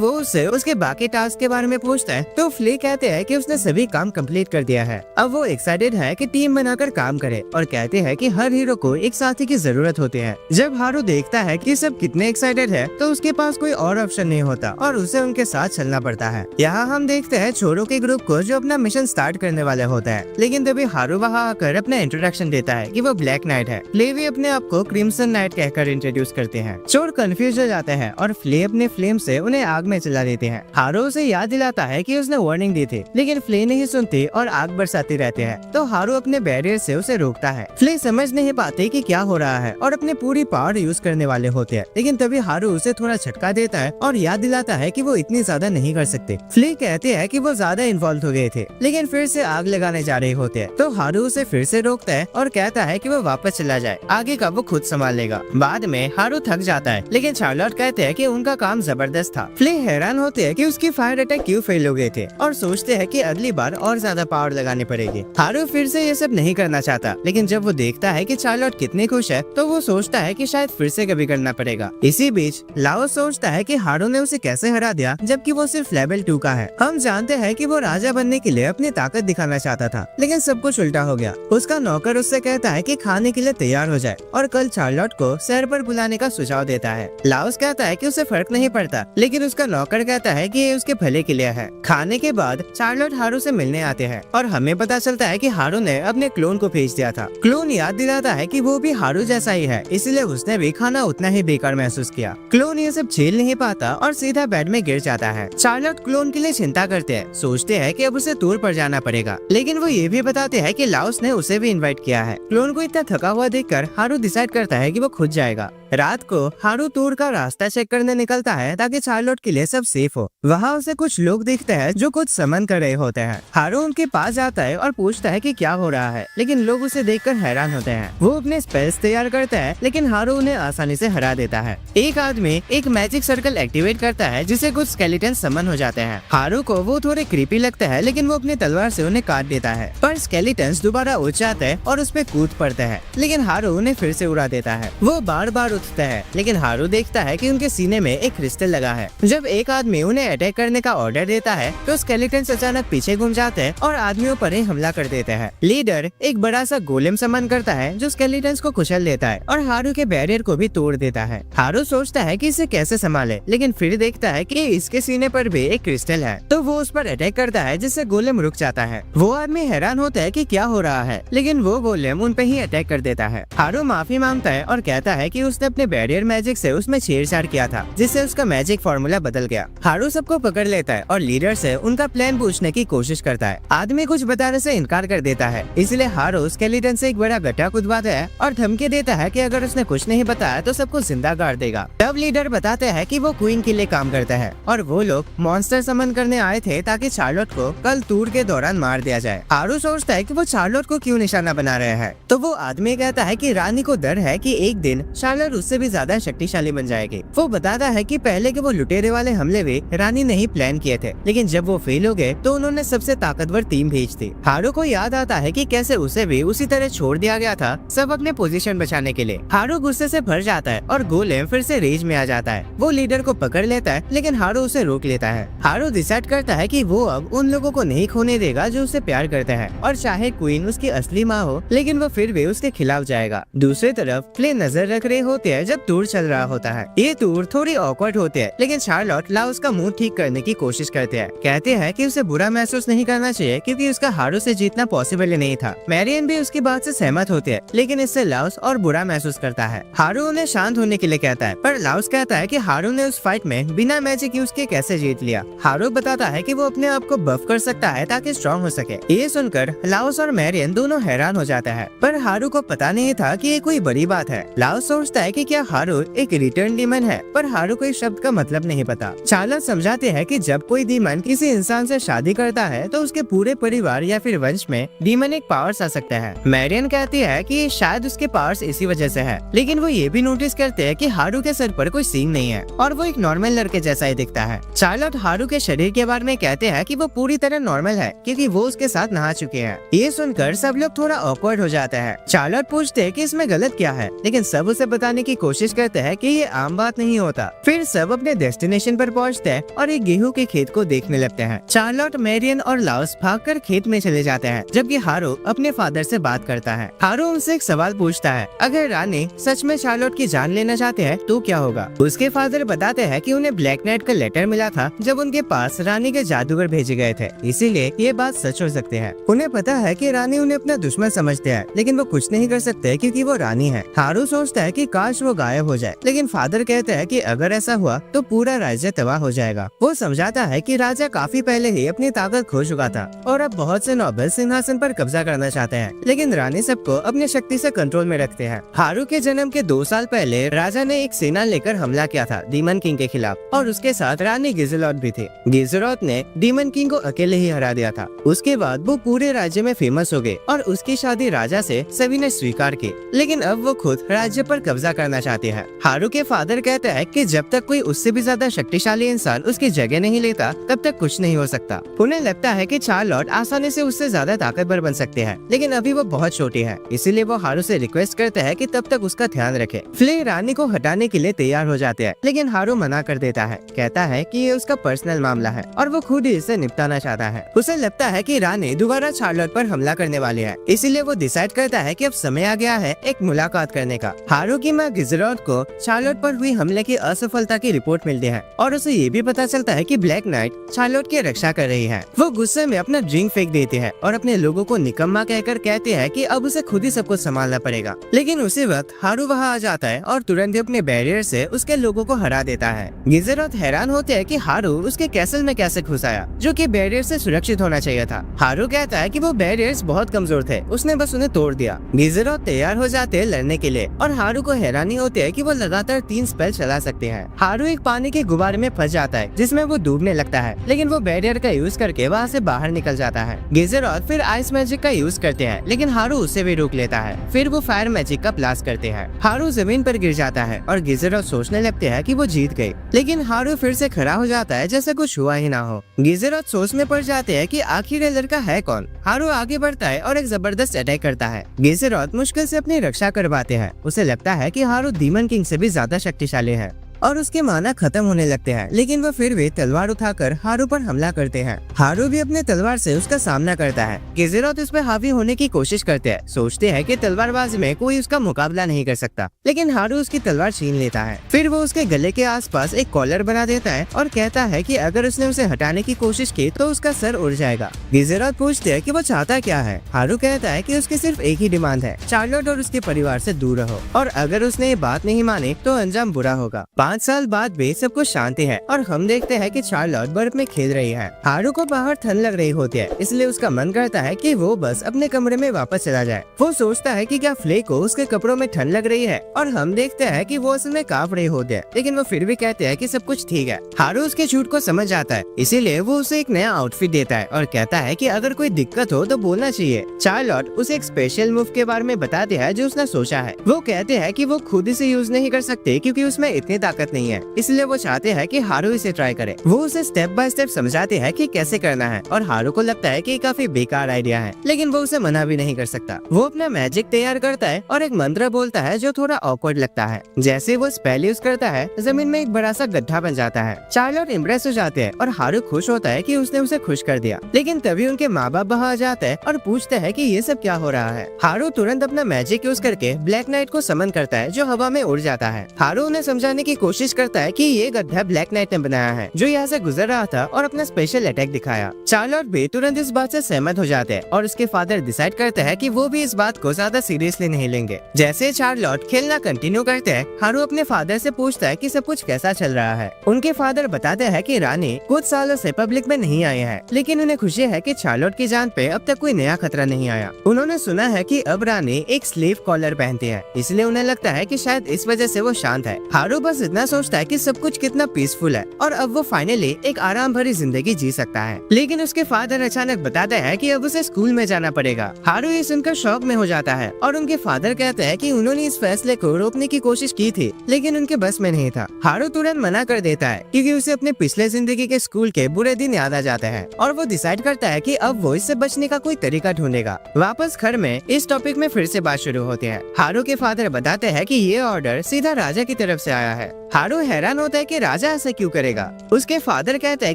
वो उससे उसके बाकी टास्क के बारे में पूछता है तो फ्ले कहते हैं कि उसने सभी काम कंप्लीट कर दिया है। अब वो एक्साइटेड है कि टीम बनाकर काम करे और कहते हैं कि हर हीरो को एक साथी की जरूरत होती है। जब हारू देखता है कि सब कितने एक्साइटेड है तो उसके पास कोई और ऑप्शन नहीं होता और उसे उनके साथ चलना पड़ता है। यहाँ हम देखते हैं छोरों के ग्रुप को जो अपना मिशन स्टार्ट करने वाले होते हैं, लेकिन तभी हारू वहाँ आकर अपना इंट्रोडक्शन देता है कि वो ब्लैक नाइट है। फ्ले भी अपने आप को क्रिम्सन नाइट कहकर इंट्रोड्यूस करते हैं। चोर कंफ्यूज हो जाते हैं और फ्ले अपने फ्लेम से उन्हें आग में चला देते हैं। हारू उसे याद दिलाता है कि उसने वार्निंग दी थी, लेकिन फ्ले नहीं सुनती और आग बरसाती रहते हैं। तो हारू अपने बैरियर से उसे रोकता है। फ्ले समझ नहीं पाते कि क्या हो रहा है और अपने पूरी पावर यूज करने वाले होते हैं, लेकिन तभी हारू उसे थोड़ा झटका देता है और याद दिलाता है कि वो इतनी ज्यादा नहीं कर सकते। फ्ले कहते हैं कि वो ज्यादा इन्वॉल्व हो गए थे, लेकिन फिर से आग लगाने जा रहे होते हैं। तो हारू उसे फिर से रोकता है और कहता है कि वो वापस चला जाए, आगे का वो खुद संभाल लेगा। बाद में हारू थक जाता है, लेकिन चार्लोट कहते हैं कि उनका काम जबरदस्त था। फ्ले हैरान होते हैं कि उसकी फायर अटैक क्यों फेल हो गए थे और सोचते हैं कि अगली बार और ज्यादा पावर लगानी पड़ेगी। हारू फिर से ये सब नहीं करना चाहता, लेकिन जब वो देखता है कि चार्लोट कितनी खुश है तो वो सोचता है कि शायद फिर से कभी करना पड़ेगा। इसी बीच लाओस सोचता है कि हारू ने उसे कैसे हरा दिया जबकि वो सिर्फ लेवल 2 का है। हम जानते हैं कि वो राजा बनने के लिए अपनी ताकत दिखाना चाहता था, लेकिन सब कुछ उल्टा हो गया। उसका नौकर उससे कहता है कि खाने के लिए तैयार हो जाए और कल चार्लोट को शहर पर बुलाने का सुझाव देता है। लाओस कहता है कि उसे फर्क नहीं पड़ता, लेकिन उसका नौकर कहता है कि ये उसके भले के लिए है। खाने के बाद चार्लोट हारू से मिलने आते हैं और हमें पता चलता है कि हारू ने अपने क्लोन को भेज दिया था। क्लोन याद दिलाता है कि वो भी हारू जैसा ही है, इसलिए उसने भी खाना उतना ही बेकार महसूस किया। क्लोन ये सब झेल नहीं पाता और सीधा बेड में गिर जाता है। चार्लोट क्लोन के लिए चिंता करते हैं, सोचते हैं कि अब उसे टूर पर जाना पड़ेगा, लेकिन वो ये भी बताते हैं कि लाओस ने उसे भी इनवाइट किया है। क्लोन को इतना थका हुआ देखकर हारू डिसाइड करता है कि वो खुद जाएगा। रात को हारू टूर का रास्ता चेक करने निकलता है ताकि चार्लोट के लिए सब सेफ हो। वहाँ उसे कुछ लोग दिखते हैं जो कुछ समन कर रहे होते हैं। हारू उनके पास जाता है और पूछता है कि क्या हो रहा है, लेकिन लोग उसे देखकर हैरान होते हैं। वो अपने स्पेल्स तैयार करता है, लेकिन हारू उन्हें आसानी से हरा देता है। एक आदमी एक मैजिक सर्कल एक्टिवेट करता है जिससे कुछ स्केलेटन समन हो जाते हैं। हारू को वो थोड़े क्रीपी लगता है, लेकिन वो अपनी तलवार से उन्हें काट देता है, पर स्केलेटन्स दोबारा उठ जाते हैं और उस पे कूद पड़ते हैं, लेकिन हारू उन्हें फिर से उड़ा देता है। वो बार बार उठता है, लेकिन हारू देखता है कि उनके सीने में एक क्रिस्टल लगा है। जब एक आदमी उन्हें अटैक करने का ऑर्डर देता है तो स्केलेटन्स अचानक पीछे घूम जाते हैं और आदमियों पर ही हमला कर देते हैं। लीडर एक बड़ा सा गोलेम समन करता है जो स्केलेटन्स को कुचल देता है और हारू के बैरियर को भी तोड़ देता है। हारू सोचता है कि इसे कैसे संभाले, लेकिन फिर देखता है कि इसके सीने पर भी एक क्रिस्टल है, तो वो उस पर अटैक करता है जिससे गोलेम रुक जाता है। वो आदमी हैरान होता है कि क्या हो रहा है, लेकिन वो गोलेम उन पे ही अटैक कर देता है। हारू माफी मांगता है और कहता है कि उसने अपने बैरियर मैजिक से उसमें छेड़छाड़ किया था, जिससे उसका मैजिक फॉर्मूला बदल गया। हारू सबको पकड़ लेता है और लीडर से उनका प्लान पूछने की कोशिश करता है। आदमी कुछ बताने से इनकार कर देता है, इसलिए हारू स्केलेटन से एक बड़ा गड्ढा खुदवाता है और धमकी देता है कि अगर उसने कुछ नहीं बताया तो सबको जिंदा गाड़ देगा। तब लीडर बताते हैं कि वो क्वीन के लिए काम करता है और वो लोग मॉन्स्टर समन करने आए थे ताकि चार्लोट को कल टूर के दौरान मार दिया जाए। हारू सोचता है कि वो चार्लोट को क्यों निशाना बना रहे हैं, तो वो आदमी कहता है कि रानी को डर है कि एक दिन चार्लोट उससे भी ज्यादा शक्तिशाली बन जाएगी। वो बताता है कि पहले के वो लुटेरे वाले हमले भी रानी ने ही प्लान किए थे, लेकिन जब वो फेल हो गए तो उन्होंने सबसे ताकतवर टीम भेज दी। हारू को याद आता है कि कैसे उसे भी उसी तरह छोड़ दिया गया था, सब अपने पोजीशन बचाने के लिए। हारू गुस्से से भर जाता है और गोलेम फिर से रेज में आ जाता है। वो लीडर को पकड़ लेता है, लेकिन हारू उसे रोक लेता है। हारू डिसाइड करता है कि वो अब उन लोगों को नहीं खोने देगा जो उसे प्यार करते हैं, और चाहे क्वीन उसकी असली माँ हो, लेकिन वो फिर भी उसके खिलाफ जाएगा। दूसरी तरफ फ्ले नजर रख रहे होते हैं जब टूर चल रहा होता है। ये टूर थोड़ी ऑकवर्ड होते हैं, लेकिन चार्लोट लाओस का मूड ठीक करने की कोशिश करते हैं। कहते हैं कि उसे बुरा महसूस नहीं करना चाहिए क्योंकि उसका हारू से जीतना पॉसिबल ही नहीं था। मैरियन भी उसकी बात से सहमत होते हैं, लेकिन इससे लाओस और बुरा महसूस करता है। हारू उन्हें शांत होने के लिए कहता है, पर लाओस कहता है कि हारू ने उस फाइट में बिना मैजिक यूज के कैसे जीत लिया। हारू बताता है कि वो अपने आप को बफ कर सकता है ताकि स्ट्रॉन्ग हो सके। ये सुनकर लाओस और मैरियन दोनों हैरान हो जाता है, पर हारू को पता नहीं था कि ये कोई बड़ी बात है। लाओस सोचता है कि क्या हारू एक रिटर्न डीमन है, पर हारू को इस शब्द का मतलब नहीं पता। चार्लोट समझाते हैं कि जब कोई डीमन किसी इंसान से शादी करता है तो उसके पूरे परिवार या फिर वंश में डीमन एक पावर्स आ सकता है। मैरियन कहती है कि शायद उसके पावर्स इसी वजह से है, लेकिन वो ये भी नोटिस करते हैं कि हारू के सर पर कोई सींग नहीं है और वो एक नॉर्मल लड़के जैसा ही दिखता है। चार्लोट हारू के शरीर के बारे में कहते हैं कि वो पूरी तरह नॉर्मल है क्योंकि वो उसके साथ नहा चुके हैं। ये सुनकर सब लोग थोड़ा ऑकवर्ड हो जाते हैं। चार्लोट पूछते हैं कि इसमें गलत क्या है, लेकिन सब उसे बताने की कोशिश करते हैं कि ये आम बात नहीं होता। फिर सब अपने डेस्टिनेशन पर पहुंचते हैं और एक गेहूं के खेत को देखने लगते हैं। चार्लोट, मैरियन और लाउस भागकर खेत में चले जाते हैं, जबकि हारू अपने फादर से बात करता है। हारू उनसे एक सवाल पूछता है, अगर रानी सच में चार्लोट की जान लेना चाहते हैं तो क्या होगा। उसके फादर बताते हैं कि उन्हें ब्लैक नाइट का लेटर मिला था जब उनके पास रानी के जादूगर भेजे गए थे, इसीलिए ये बात सच हो सकती है। उन्हें पता है कि रानी उन्हें अपना दुश्मन समझते हैं, लेकिन वो कुछ नहीं कर सकते क्योंकि वो रानी है। हारू सोचता है कि काश वो गायब हो जाए, लेकिन फादर कहते हैं कि अगर ऐसा हुआ तो पूरा राज्य तबाह हो जाएगा। वो समझाता है कि राजा काफी पहले ही अपनी ताकत खो चुका था और अब बहुत से नोबल सिंहासन पर कब्जा करना चाहते हैं, लेकिन रानी सबको अपनी शक्ति से कंट्रोल में रखते हैं। हारू के जन्म के 2 साल पहले राजा ने एक सेना लेकर हमला किया था डीमन किंग के खिलाफ और उसके साथ रानी गिज़ेलोट भी थी। गिज़ेलोट ने डीमन किंग को अकेले ही हरा दिया था। उसके बाद वो पूरे राज्य में फेमस हो गए और उसकी शादी राजा से सभी ने स्वीकार की, लेकिन अब वो खुद राज्य पर कब्जा करना चाहते हैं। हारू के फादर कहते हैं कि जब तक कोई उससे भी ज्यादा शक्तिशाली इंसान उसकी जगह नहीं लेता तब तक कुछ नहीं हो सकता। उन्हें लगता है कि चार्लोट आसानी से उससे ज्यादा ताकतवर बन सकते हैं, लेकिन अभी वो बहुत छोटी है, इसीलिए वो हारू से रिक्वेस्ट करते हैं कि तब तक उसका ध्यान रखे। फ्ले रानी को हटाने के लिए तैयार हो जाते हैं, लेकिन हारू मना कर देता है, कहता है कि ये उसका पर्सनल मामला है और वो खुद ही इसे निपटाना चाहता है। उसे लगता है कि रानी दोबारा चार्लोट पर हमला करने वाली है, इसीलिए वो डिसाइड करता है कि अब समय आ गया है एक मुलाकात करने का। हारू की माँ गिज़ेलोट को चार्लोट पर हुई हमले की असफलता की रिपोर्ट मिलती है और उसे ये भी पता चलता है कि ब्लैक नाइट चार्लोट की रक्षा कर रही है। वो गुस्से में अपना ड्रिंक फेंक देती है और अपने लोगों को निकम्मा कहकर कहती है कि अब उसे खुद ही सब कुछ संभालना पड़ेगा, लेकिन उसी वक्त हारू वहाँ आ जाता है और तुरंत ही अपने बैरियर से उसके लोगों को हरा देता है। गिज़ेलोट हैरान होते है कि हारू उसके कैसल में कैसे घुस आया, जो कि बैरियर से सुरक्षित होना चाहिए था। हारू कहता है कि वो बैरियर्स बहुत कमजोर थे, उसने बस उन्हें तोड़ दिया। गिज़ेलोट तैयार हो जाते हैं लड़ने के लिए और हारू को हैरानी होती है कि वो लगातार 3 स्पेल चला सकते हैं। हारू एक पानी के गुब्बारे में फंस जाता है जिसमें वो डूबने लगता है, लेकिन वो बैरियर का यूज करके वहाँ से बाहर निकल जाता है। गिज़ेलोट फिर आइस मैजिक का यूज करते हैं, लेकिन हारू उससे भी रोक लेता है। फिर वो फायर मैजिक का ब्लास्ट करते हैं। हारू जमीन पर गिर जाता है और गिज़ेलोट सोचने लगते हैं कि वो जीत गए, लेकिन हारू फिर से खड़ा हो जाता है जैसे कुछ हुआ ही ना हो। गिज़ेलोट सोच में पड़ जाते हैं कि आखिर ये लड़का है कौन। हारू आगे बढ़ता है और एक जबरदस्त अटैक करता है। गिज़ेलोट मुश्किल से अपनी रक्षा करवाते हैं। उसे लगता है कि हारू डीमन किंग से भी ज्यादा शक्तिशाली है और उसके माना खत्म होने लगते हैं, लेकिन वो फिर भी तलवार उठाकर हारू पर हमला करते हैं। हारू भी अपने तलवार से उसका सामना करता है। गिज़ेलोट उस पर हावी होने की कोशिश करते हैं, सोचते हैं कि तलवारबाजी में कोई उसका मुकाबला नहीं कर सकता, लेकिन हारू उसकी तलवार छीन लेता है। फिर वो उसके गले के आसपास एक कॉलर बना देता है और कहता है कि अगर उसने उसे हटाने की कोशिश की तो उसका सर उड़ जाएगा। गिज़ेलोट पूछते हैं कि वो चाहता क्या है। हारू कहता है कि उसकी सिर्फ एक ही डिमांड है, चार्लोट और उसके परिवार से दूर रहो, और अगर उसने ये बात नहीं मानी तो अंजाम बुरा होगा। 5 साल बाद भी सब कुछ शांति है और हम देखते हैं कि चार्लोट बर्फ में खेल रही है। हारू को बाहर ठंड लग रही होती है, इसलिए उसका मन करता है कि वो बस अपने कमरे में वापस चला जाए। वो सोचता है कि क्या फ्ले को उसके कपड़ों में ठंड लग रही है, और हम देखते हैं कि वो असल में कांप रही होती है, लेकिन वो फिर भी कहते हैं कि सब कुछ ठीक है। हारू उसके झूठ को समझ जाता है, इसीलिए वो उसे एक नया आउटफिट देता है और कहता है कि अगर कोई दिक्कत हो तो बोलना चाहिए। चार्लोट उसे एक स्पेशल मूव के बारे में बताती है जो उसने सोचा है। वो कहते हैं कि वो खुद इसे यूज नहीं कर सकते क्योंकि उसमें इतनी ताकत नहीं है, इसलिए वो चाहते हैं कि हारू इसे ट्राई करे। वो उसे स्टेप बाय स्टेप समझाते हैं कि कैसे करना है, और हारू को लगता है कि काफी बेकार आइडिया है, लेकिन वो उसे मना भी नहीं कर सकता। वो अपना मैजिक तैयार करता है और एक मंत्र बोलता है जो थोड़ा ऑकवर्ड लगता है। जैसे वो स्पेल यूज करता है, जमीन में एक बड़ा सा गड्ढा बन जाता है। चार्लोट इम्प्रेस हो जाते हैं और हारू खुश होता है कि उसने उसे खुश कर दिया, लेकिन तभी उनके माँ बाप वहाँ आ जाते हैं और पूछते हैं कि ये सब क्या हो रहा है। हारू तुरंत अपना मैजिक यूज करके ब्लैक नाइट को समन करता है जो हवा में उड़ जाता है। हारू उन्हें समझाने की कोशिश करता है कि ये गड्ढा ब्लैक नाइट ने बनाया है जो यहाँ से गुजर रहा था और अपना स्पेशल अटैक दिखाया। चार्लोट भी तुरंत इस बात से सहमत हो जाते हैं और उसके फादर डिसाइड करते हैं कि वो भी इस बात को ज्यादा सीरियसली नहीं लेंगे। जैसे चार्लोट खेलना कंटिन्यू करते हैं, हारू अपने फादर से पूछता है कि सब कुछ कैसा चल रहा है। उनके फादर बताते हैं कि रानी कुछ सालों से पब्लिक में नहीं आए हैं, लेकिन उन्हें खुशी है कि चार्लोट की जान पे अब तक कोई नया खतरा नहीं आया। उन्होंने सुना है कि अब रानी एक स्लीव कॉलर पहनती है, इसलिए उन्हें लगता है कि शायद इस वजह से वो शांत है। हारू बस इतना सोचता है कि सब कुछ कितना पीसफुल है और अब वो फाइनली एक आराम भरी जिंदगी जी सकता है। लेकिन उसके फादर अचानक बताते हैं कि अब उसे स्कूल में जाना पड़ेगा। हारू ये सुनकर शॉक में हो जाता है और उनके फादर कहते हैं कि उन्होंने इस फैसले को रोकने की कोशिश की थी, लेकिन उनके बस में नहीं था। हारू तुरंत मना कर देता है क्योंकि उसे अपने पिछले जिंदगी के स्कूल के बुरे दिन याद आ जाते हैं और वो डिसाइड करता है कि अब वो इससे बचने का कोई तरीका ढूंढेगा। वापस घर में इस टॉपिक में फिर से बात शुरू होती है। हारू के फादर बताते हैं कि ये ऑर्डर सीधा राजा की तरफ से आया है। हारू हैरान होता है कि राजा ऐसा क्यों करेगा। उसके फादर कहते हैं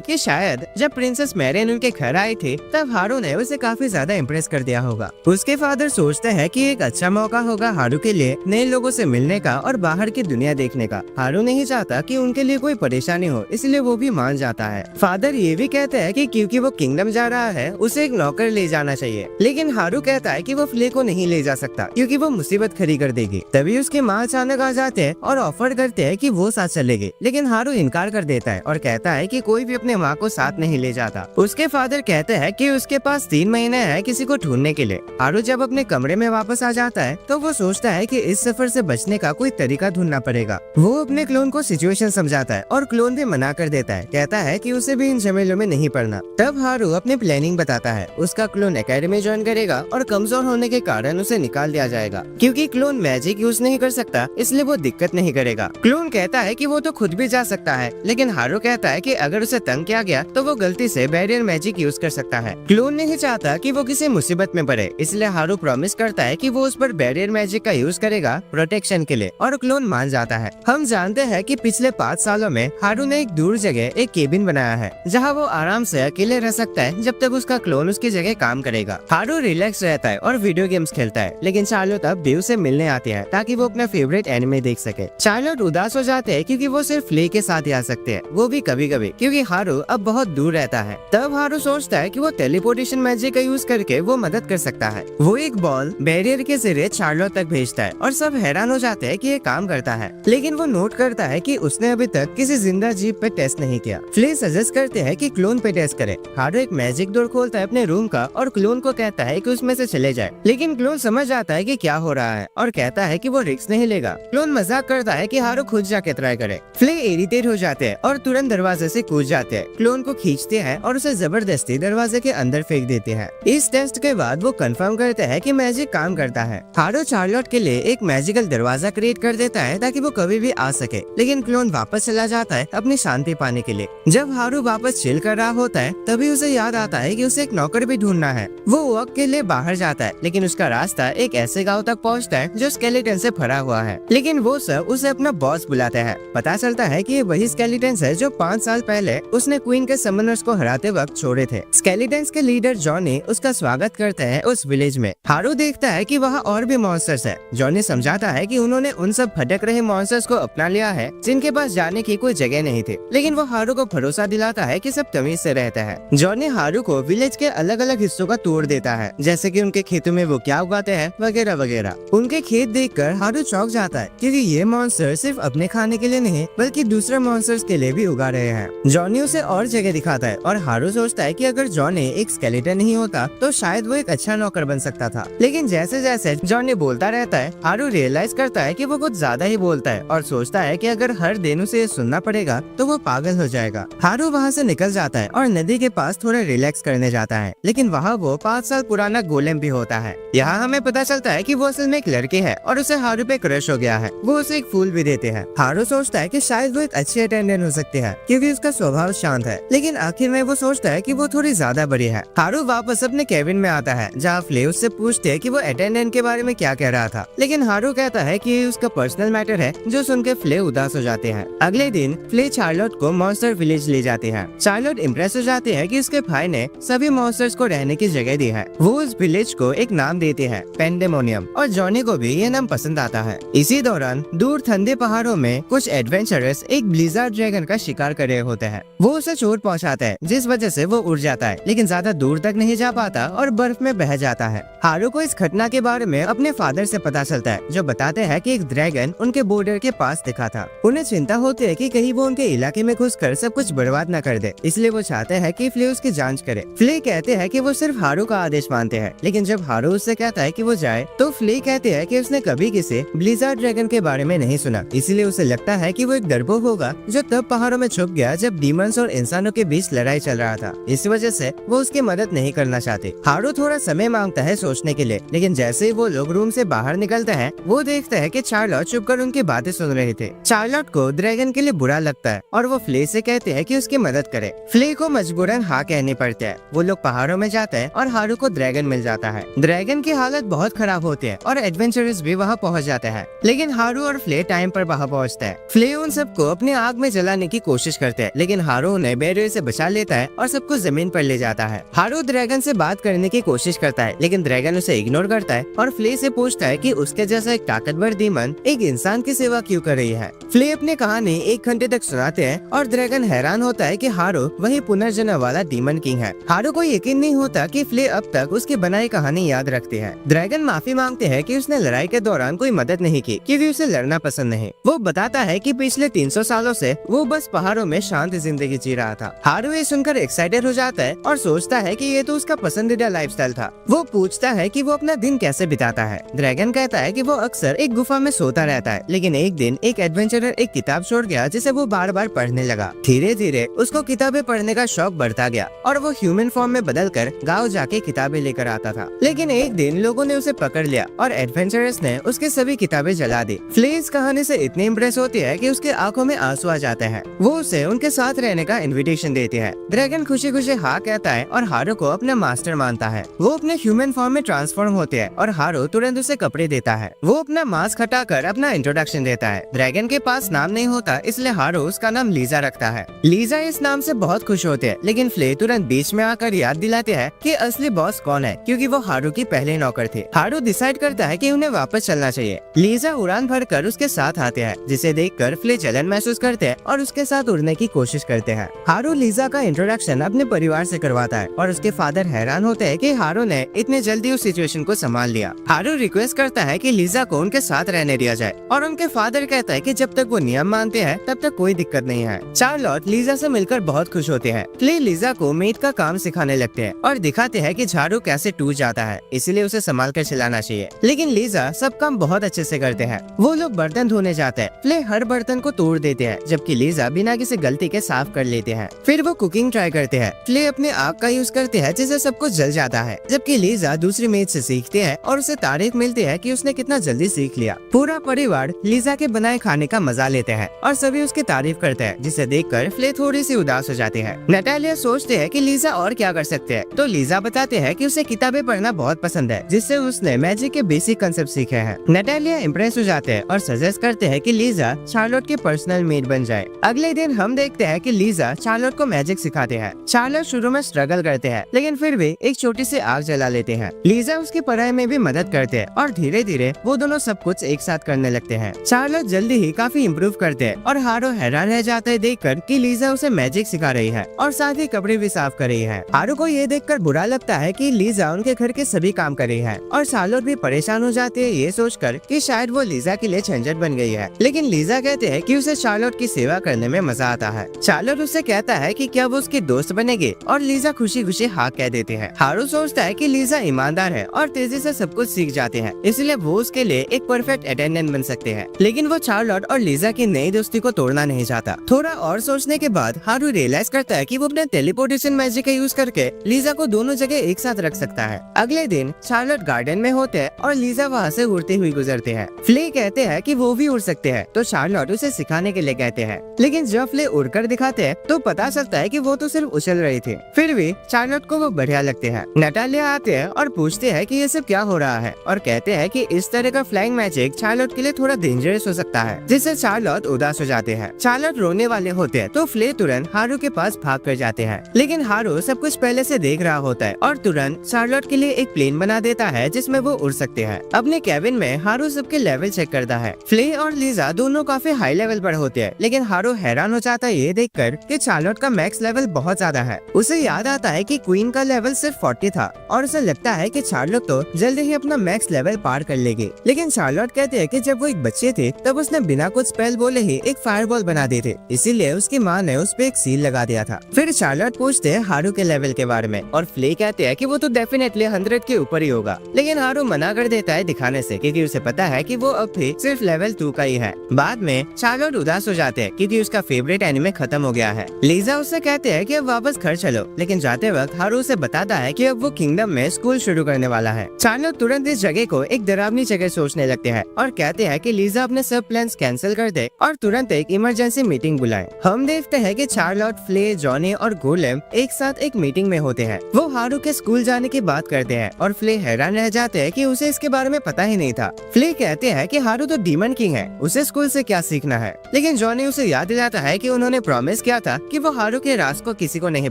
कि शायद जब प्रिंसेस मैरियन उनके घर आई थी तब हारू ने उसे काफी ज्यादा इम्प्रेस कर दिया होगा। उसके फादर सोचते हैं कि एक अच्छा मौका होगा हारू के लिए नए लोगों से मिलने का और बाहर की दुनिया देखने का। हारू नहीं चाहता कि उनके लिए कोई परेशानी हो, इसलिए वो भी मान जाता है। फादर ये भी कहते हैं कि क्योंकि वो किंगडम जा रहा है उसे एक नौकर ले जाना चाहिए, लेकिन हारू कहता है कि वो फ्ले को नहीं ले जा सकता क्योंकि वो मुसीबत खड़ी कर देगी। तभी उसकी माँ अचानक आ जाते हैं और ऑफर करते हैं कि वो साथ चलेगी, लेकिन हारू इनकार कर देता है और कहता है कि कोई भी अपने माँ को साथ नहीं ले जाता। उसके फादर कहते हैं कि उसके पास 3 महीने है किसी को ढूंढने के लिए। हारू जब अपने कमरे में वापस आ जाता है तो वो सोचता है कि इस सफर से बचने का कोई तरीका ढूंढना पड़ेगा। वो अपने क्लोन को सिचुएशन समझाता है और क्लोन भी मना कर देता है, कहता है कि उसे भी इन झमेलों में नहीं पड़ना। तब हारू अपने प्लानिंग बताता है। उसका क्लोन एकेडमी ज्वाइन करेगा और कमजोर होने के कारण उसे निकाल दिया जाएगा। क्योंकि क्लोन मैजिक यूज नहीं कर सकता इसलिए वो दिक्कत नहीं करेगा। क्लोन कहता है कि वो तो खुद भी जा सकता है, लेकिन हारू कहता है कि अगर उसे तंग किया गया तो वो गलती से बैरियर मैजिक यूज कर सकता है। क्लोन नहीं चाहता कि वो किसी मुसीबत में पड़े, इसलिए हारू प्रॉमिस करता है कि वो उस पर बैरियर मैजिक का यूज करेगा प्रोटेक्शन के लिए और क्लोन मान जाता है। हम जानते हैं कि पिछले 5 सालों में हारू ने एक दूर जगह एक केबिन बनाया है जहाँ वो आराम से अकेले रह सकता है जब तक उसका क्लोन उसकी जगह काम करेगा। हारू रिलैक्स रहता है और वीडियो गेम्स खेलता है, लेकिन चार्लोट अब ब्यू से मिलने आती है ताकि वो अपना फेवरेट एनिमे देख सके। चार्लोट उदास हो जाते हैं क्योंकि वो सिर्फ फ्ले के साथ ही आ सकते हैं, वो भी कभी कभी, क्योंकि हारू अब बहुत दूर रहता है। तब हारू सोचता है कि वो टेलीपोर्टेशन मैजिक का यूज करके वो मदद कर सकता है। वो एक बॉल बैरियर के जरिए चार्लोट तक भेजता है और सब हैरान हो जाते हैं कि ये काम करता है, लेकिन वो नोट करता है कि उसने अभी तक किसी जिंदा जीव पे टेस्ट नहीं किया। फ्ले सजेस्ट करते हैं कि क्लोन पे टेस्ट करे। हारू एक मैजिक डोर खोलता है अपने रूम का और क्लोन को कहता है कि उसमें से चले जाए, लेकिन क्लोन समझ जाता है कि क्या हो रहा है और कहता है कि वो रिस्क नहीं लेगा। क्लोन मजाक करता है कि हारू खुद जाके ट्राई करे। फ्ले इरिटेट हो जाते हैं और तुरंत दरवाजे से कूद जाते हैं। क्लोन को खींचते हैं और उसे जबरदस्ती दरवाजे के अंदर फेंक देते हैं। इस टेस्ट के बाद वो कंफर्म करते हैं कि मैजिक काम करता है। हारू चार्लोट के लिए एक मैजिकल दरवाजा क्रिएट कर देता है ताकि वो कभी भी आ सके, लेकिन क्लोन वापस चला जाता है अपनी शांति पाने के लिए। जब हारू वापस चिल कर रहा होता है तभी उसे याद आता है कि उसे एक नौकर भी ढूंढना है। वो वॉक के लिए बाहर जाता है, लेकिन उसका रास्ता एक ऐसे गाँव तक पहुँचता है जो स्केलेटन से भरा हुआ है, लेकिन वो सब उसे अपना बॉस बुलाते हैं। पता चलता है कि ये वही स्केलेटन्स है जो 5 साल पहले उसने क्वीन के समनर्स को हराते वक्त छोड़े थे। स्केलेटन्स के लीडर जॉनी उसका स्वागत करते हैं उस विलेज में। हारू देखता है कि वहाँ और भी मॉन्स्टर्स है। जॉनी समझाता है कि उन्होंने उन सब भटक रहे मॉन्स्टर्स को अपना लिया है जिनके पास जाने की कोई जगह नहीं थी, लेकिन वो हारू को भरोसा दिलाता है कि सब तमीज से रहता है। जॉनी हारू को विलेज के अलग अलग हिस्सों का टूर देता है, जैसे कि उनके खेतों में वो क्या उगाते हैं वगैरह वगैरह। उनके खेत देखकर हारू चौंक जाता है क्योंकि ये मॉन्स्टर सिर्फ अपने खाने के लिए नहीं बल्कि दूसरे मॉन्स्टर्स के लिए भी उगा रहे हैं। जॉनी उसे और जगह दिखाता है और हारू सोचता है कि अगर जॉनी एक स्केलेटन नहीं होता तो शायद वो एक अच्छा नौकर बन सकता था, लेकिन जैसे जैसे जॉनी बोलता रहता है हारू रियलाइज करता है कि वो कुछ ज्यादा ही बोलता है और सोचता है कि अगर हर दिन उसे सुनना पड़ेगा तो वो पागल हो जाएगा। हारू वहाँ से निकल जाता है और नदी के पास थोड़ा रिलैक्स करने जाता है, लेकिन वहाँ वो 5 साल पुराना गोलेम भी होता है। यहाँ हमें पता चलता है कि वो असल में एक लड़की है और उसे हारू पे क्रश हो गया है। वो उसे एक फूल भी देते हैं। हारू सोचता है कि शायद वो एक अच्छी अटेंडेंट हो सकती है क्योंकि उसका स्वभाव शांत है, लेकिन आखिर में वो सोचता है कि वो थोड़ी ज्यादा बड़ी है। हारू वापस अपने केबिन में आता है जहाँ फ्ले उससे पूछते हैं कि वो अटेंडेंट के बारे में क्या कह रहा था, लेकिन हारू कहता है कि ये उसका पर्सनल मैटर है, जो सुनकर फ्ले उदास हो जाते हैं। अगले दिन फ्ले चार्लोट को मॉन्स्टर विलेज ले जाते हैं। चार्लोट इम्प्रेस हो जाते हैं कि उसके भाई ने सभी मॉन्स्टर्स को रहने की जगह दी है। वो उस विलेज को एक नाम देते हैं पेंडेमोनियम, और जॉनी को भी ये नाम पसंद आता है। इसी दौरान दूर ठंडे पहाड़ों में कुछ एडवेंचरर्स एक ब्लिजार्ड ड्रैगन का शिकार कर रहे होते हैं। वो उसे चोट पहुंचाता है जिस वजह से वो उड़ जाता है, लेकिन ज्यादा दूर तक नहीं जा पाता और बर्फ में बह जाता है। हारू को इस घटना के बारे में अपने फादर से पता चलता है, जो बताते हैं कि एक ड्रैगन उनके बॉर्डर के पास दिखा था। उन्हें चिंता होती है कि कहीं वो उनके इलाके में घुसकर सब कुछ बर्बाद न कर दे, इसलिए वो चाहते हैं कि फ्ले उसकी जांच करे। फ्ले कहते हैं कि वो सिर्फ हारू का आदेश मानते हैं, लेकिन जब हारू उससे कहता है कि वो जाए तो फ्ले कहते हैं कि उसने कभी किसी ब्लिजार्ड ड्रैगन के बारे में नहीं सुना, इसलिए उसे लगता है कि वो एक डरपोक होगा जो तब पहाड़ों में छुप गया जब डीमंस और इंसानों के बीच लड़ाई चल रहा था। इस वजह से वो उसकी मदद नहीं करना चाहते। हारू थोड़ा समय मांगता है सोचने के लिए, लेकिन जैसे ही वो लोग रूम से बाहर निकलते हैं वो देखते हैं कि चार्लोट चुपकर उनकी बातें सुन रहे थे। चार्लोट को ड्रैगन के लिए बुरा लगता है और वो फ्ले से कहते हैं कि उसकी मदद करे। फ्ले को मजबूरन हाँ कहनी पड़ती है। वो लोग पहाड़ों में जाते हैं और हारू को ड्रैगन मिल जाता है। ड्रैगन की हालत बहुत खराब होती है और एडवेंचरर्स भी वहाँ पहुँच जाते हैं, लेकिन हारू और फ्ले टाइम पर वहाँ पहुँचते हैं। फ्ले उन सबको अपनी आग में जलाने की कोशिश करते हैं, लेकिन हारू उन्हें बैरियर से बचा लेता है और सबको जमीन पर ले जाता है। हारू ड्रैगन से बात करने की कोशिश करता है, लेकिन ड्रैगन उसे इग्नोर करता है और फ्ले से पूछता है कि उसके जैसा एक ताकतवर डीमन एक इंसान की सेवा क्यों कर रही है। फ्ले अपनी कहानी 1 घंटे तक सुनाते हैं और ड्रैगन हैरान होता है कि हारू वही पुनर्जन्म वाला डीमन किंग है। हारू को यकीन नहीं होता कि फ्ले अब तक उसकी बनाई कहानी याद रखती है। ड्रैगन माफी मांगते हैं कि उसने लड़ाई के दौरान कोई मदद नहीं की क्योंकि उसे लड़ना पसंद नहीं। वो बताता है कि पिछले 300 सालों से वो बस पहाड़ों में शांत जिंदगी जी रहा था। हारू ये सुनकर एक्साइटेड हो जाता है और सोचता है कि ये तो उसका पसंदीदा लाइफस्टाइल था। वो पूछता है कि वो अपना दिन कैसे बिताता है। ड्रैगन कहता है कि वो अक्सर एक गुफा में सोता रहता है, लेकिन एक दिन एक एडवेंचरर एक किताब छोड़ गया जिसे वो बार बार पढ़ने लगा। धीरे धीरे उसको किताबें पढ़ने का शौक बढ़ता गया और वो ह्यूमन फॉर्म में बदलकर गाँव जाके किताबें लेकर आता था। लेकिन एक दिन लोगों ने उसे पकड़ लिया और एडवेंचरर्स ने उसके सभी किताबें जला दी। फ्ले इस कहानी से इतनी इम्प्रेस होती है कि उसके आंखों में आंसू आ जाते हैं। वो उसे उनके साथ रहने का इन्विटेशन देती है। ड्रैगन खुशी खुशी हाँ कहता है और हारू को अपना मास्टर मानता है। वो अपने ह्यूमन फॉर्म में ट्रांसफॉर्म होते हैं और हारू तुरंत उसे कपड़े देता है। वो अपना मास्क हटाकर अपना इंट्रोडक्शन देता है। ड्रैगन के पास नाम नहीं होता, इसलिए हारू उसका नाम लीजा रखता है। लीजा इस नाम से बहुत खुश होते हैं, लेकिन फ्ले तुरंत बीच में आकर याद दिलाते हैं कि असली बॉस कौन है, क्योंकि वो हारू की पहले नौकर थे। हारू डिसाइड करता है कि उन्हें वापस चलना चाहिए। लीजा उड़ान भरकर उसके साथ आते हैं, जिसे देखकर फ्ले जलन महसूस करते हैं और उसके साथ उड़ने की कोशिश करते हैं। हारू लीजा का इंट्रोडक्शन अपने परिवार से करवाता है और उसके फादर हैरान होते हैं कि हारू ने इतने जल्दी उस सिचुएशन को संभाल लिया। हारू रिक्वेस्ट करता है कि लीजा को उनके साथ रहने दिया जाए और उनके फादर कहता है कि जब तक वो नियम मानते हैं तब तक कोई दिक्कत नहीं है। चार्लोट लीजा से मिलकर बहुत खुश होते हैं। फ्ले लीजा को मेड का काम सिखाने लगते हैं और दिखाते हैं कि झाड़ू कैसे टूट जाता है, इसलिए उसे संभाल कर चलाना चाहिए। लेकिन लीजा सब काम बहुत अच्छे से करते हैं। वो लोग बर्तन धोने जाते हैं। फ्ले हर बर्तन को तोड़ देते हैं, जबकि लीजा बिना किसी गलती के साफ कर लेते हैं। फिर वो कुकिंग ट्राई करते हैं। फ्ले अपने आग का यूज करते हैं जिससे सब कुछ जल जाता है, जबकि लीजा दूसरी मेड से सीखते हैं और उसे तारीफ मिलती है कि उसने कितना जल्दी सीख लिया। पूरा परिवार लीजा के बनाए खाने का मजा लेते हैं और सभी उसकी तारीफ करते हैं, जिसे देखकर फ्ले थोड़ी सी उदास हो जाती है। नटालिया सोचते हैं कि लीजा और क्या कर सकते हैं, तो लीजा बताते हैं कि उसे किताबें पढ़ना बहुत पसंद है, जिससे उसने मैजिक के बेसिक कंसेप्ट सीखे हैं। नटालिया इम्प्रेस हो जाते हैं और सजेस्ट करते हैं कि लीजा चार्लोट की पर्सनल मेड बन जाए। अगले दिन हम देखते हैं कि लीजा चार्लोट को मैजिक सिखाते हैं। चार्लोट शुरू में स्ट्रगल करते हैं, लेकिन फिर भी एक छोटी सी आग जला लेते हैं। लीजा उसकी पढ़ाई में भी मदद करते हैं और धीरे धीरे वो दोनों सब कुछ एक साथ करने लगते हैं। चार्लोट जल्दी ही काफी इम्प्रूव करते हैं और हारू हैरान रह जाता है देखकर कि लीजा उसे मैजिक सिखा रही है और साथ ही कपड़े भी साफ कर रही है। हारू को ये देखकर बुरा लगता है कि लीजा उनके घर के सभी काम कर रही है और चार्लोट भी परेशान हो जाती है ये सोचकर कि शायद वो लीजा के लिए झंझट बन गई है। लेकिन लीजा कहते हैं कि उसे चार्लोट की सेवा करने में मजा आता है। चार्लोट उससे कहता है कि क्या वो उसकी दोस्त बनेगी और लीजा खुशी खुशी हाँ कह देते हैं। हारू सोचता है कि लीजा ईमानदार है और तेजी से सब कुछ सीख जाते हैं, इसलिए वो उसके लिए एक परफेक्ट अटेंडेंट बन सकते हैं। लेकिन वो चार्लोट और लीजा की नई दोस्ती को तोड़ना नहीं चाहता। थोड़ा और सोचने के बाद हारू रियलाइज करता है कि वो अपने टेलीपोर्टेशन मैजिक का यूज करके लीजा को दोनों जगह एक साथ रख सकता है। अगले दिन चार्लोट गार्डन में होते हैं और लीजा वहाँ से उड़ती हुई गुजरते हैं। फ्ले कहते हैं कि वो भी उड़ सकते हैं, तो चार्लोट उसे सिखाने के लिए कहते हैं। लेकिन जब फ्ले उड़कर दिखाते हैं तो पता चलता है कि वो तो सिर्फ उछल रही थी। फिर भी चार्लोट को वो बढ़िया लगते हैं। नटालिया आते हैं और पूछते हैं कि ये सब क्या हो रहा है और कहते हैं कि इस तरह का फ्लाइंग मैजिक चार्लोट के लिए थोड़ा डेंजरस हो सकता है, जिससे चार्लोट उदास हो जाते हैं। चार्लोट रोने वाले होते हैं तो फ्ले तुरंत हारू के पास भाग कर जाते हैं, लेकिन हारू सब कुछ पहले से देख रहा होता है और तुरंत चार्लोट के लिए एक प्लेन बना देता है जिसमें वो उड़ सकते हैं। अपने कैबिन में हारू सबके लेवल चेक करता है। फ्ले और लीजा दोनों दोनों काफी हाई लेवल पर होते हैं, लेकिन हारू हैरान हो जाता है ये देखकर कि चार्लोट का मैक्स लेवल बहुत ज्यादा है। उसे याद आता है कि क्वीन का लेवल सिर्फ 40 था और उसे लगता है कि चार्लोट तो जल्दी ही अपना मैक्स लेवल पार कर लेगी। लेकिन चार्लोट कहते हैं कि जब वो एक बच्चे थे तब उसने बिना कुछ स्पेल बोले ही एक फायरबॉल बना दी थी, इसीलिए उसकी माँ ने उस पे एक सील लगा दिया था। फिर चार्लोट पूछते हैं हारू के लेवल के बारे में और फ्ले कहते हैं कि वो तो डेफिनेटली 100 के ऊपर ही होगा, लेकिन हारू मना कर देता है दिखाने से, क्योंकि उसे पता है कि वो अब भी सिर्फ लेवल 2 का ही है। बाद में चार्लोट उदास हो जाते हैं क्योंकि उसका फेवरेट एनिमे खत्म हो गया है। लीजा उससे कहते हैं कि अब वापस घर चलो, लेकिन जाते वक्त हारू उसे बताता है कि अब वो किंगडम में स्कूल शुरू करने वाला है। चार्लोट तुरंत इस जगह को एक डरावनी जगह सोचने लगते हैं और कहते हैं कि लीजा अपने सब प्लान्स कैंसिल कर दे और तुरंत एक इमरजेंसी मीटिंग बुलाए। हम देखते हैं कि चार्लोट, फ्ले, जॉनी और गोलेम एक साथ एक मीटिंग में होते हैं। वो हारू के स्कूल जाने की बात करते हैं और फ्ले हैरान रह जाते हैं कि उसे इसके बारे में पता ही नहीं था। फ्ले कहते हैं कि हारू तो डीमन किंग है, उसे स्कूल से क्या सीखना है, लेकिन जॉनी उसे याद दिलाता है कि उन्होंने प्रॉमिस किया था कि वो हारू के राज को किसी को नहीं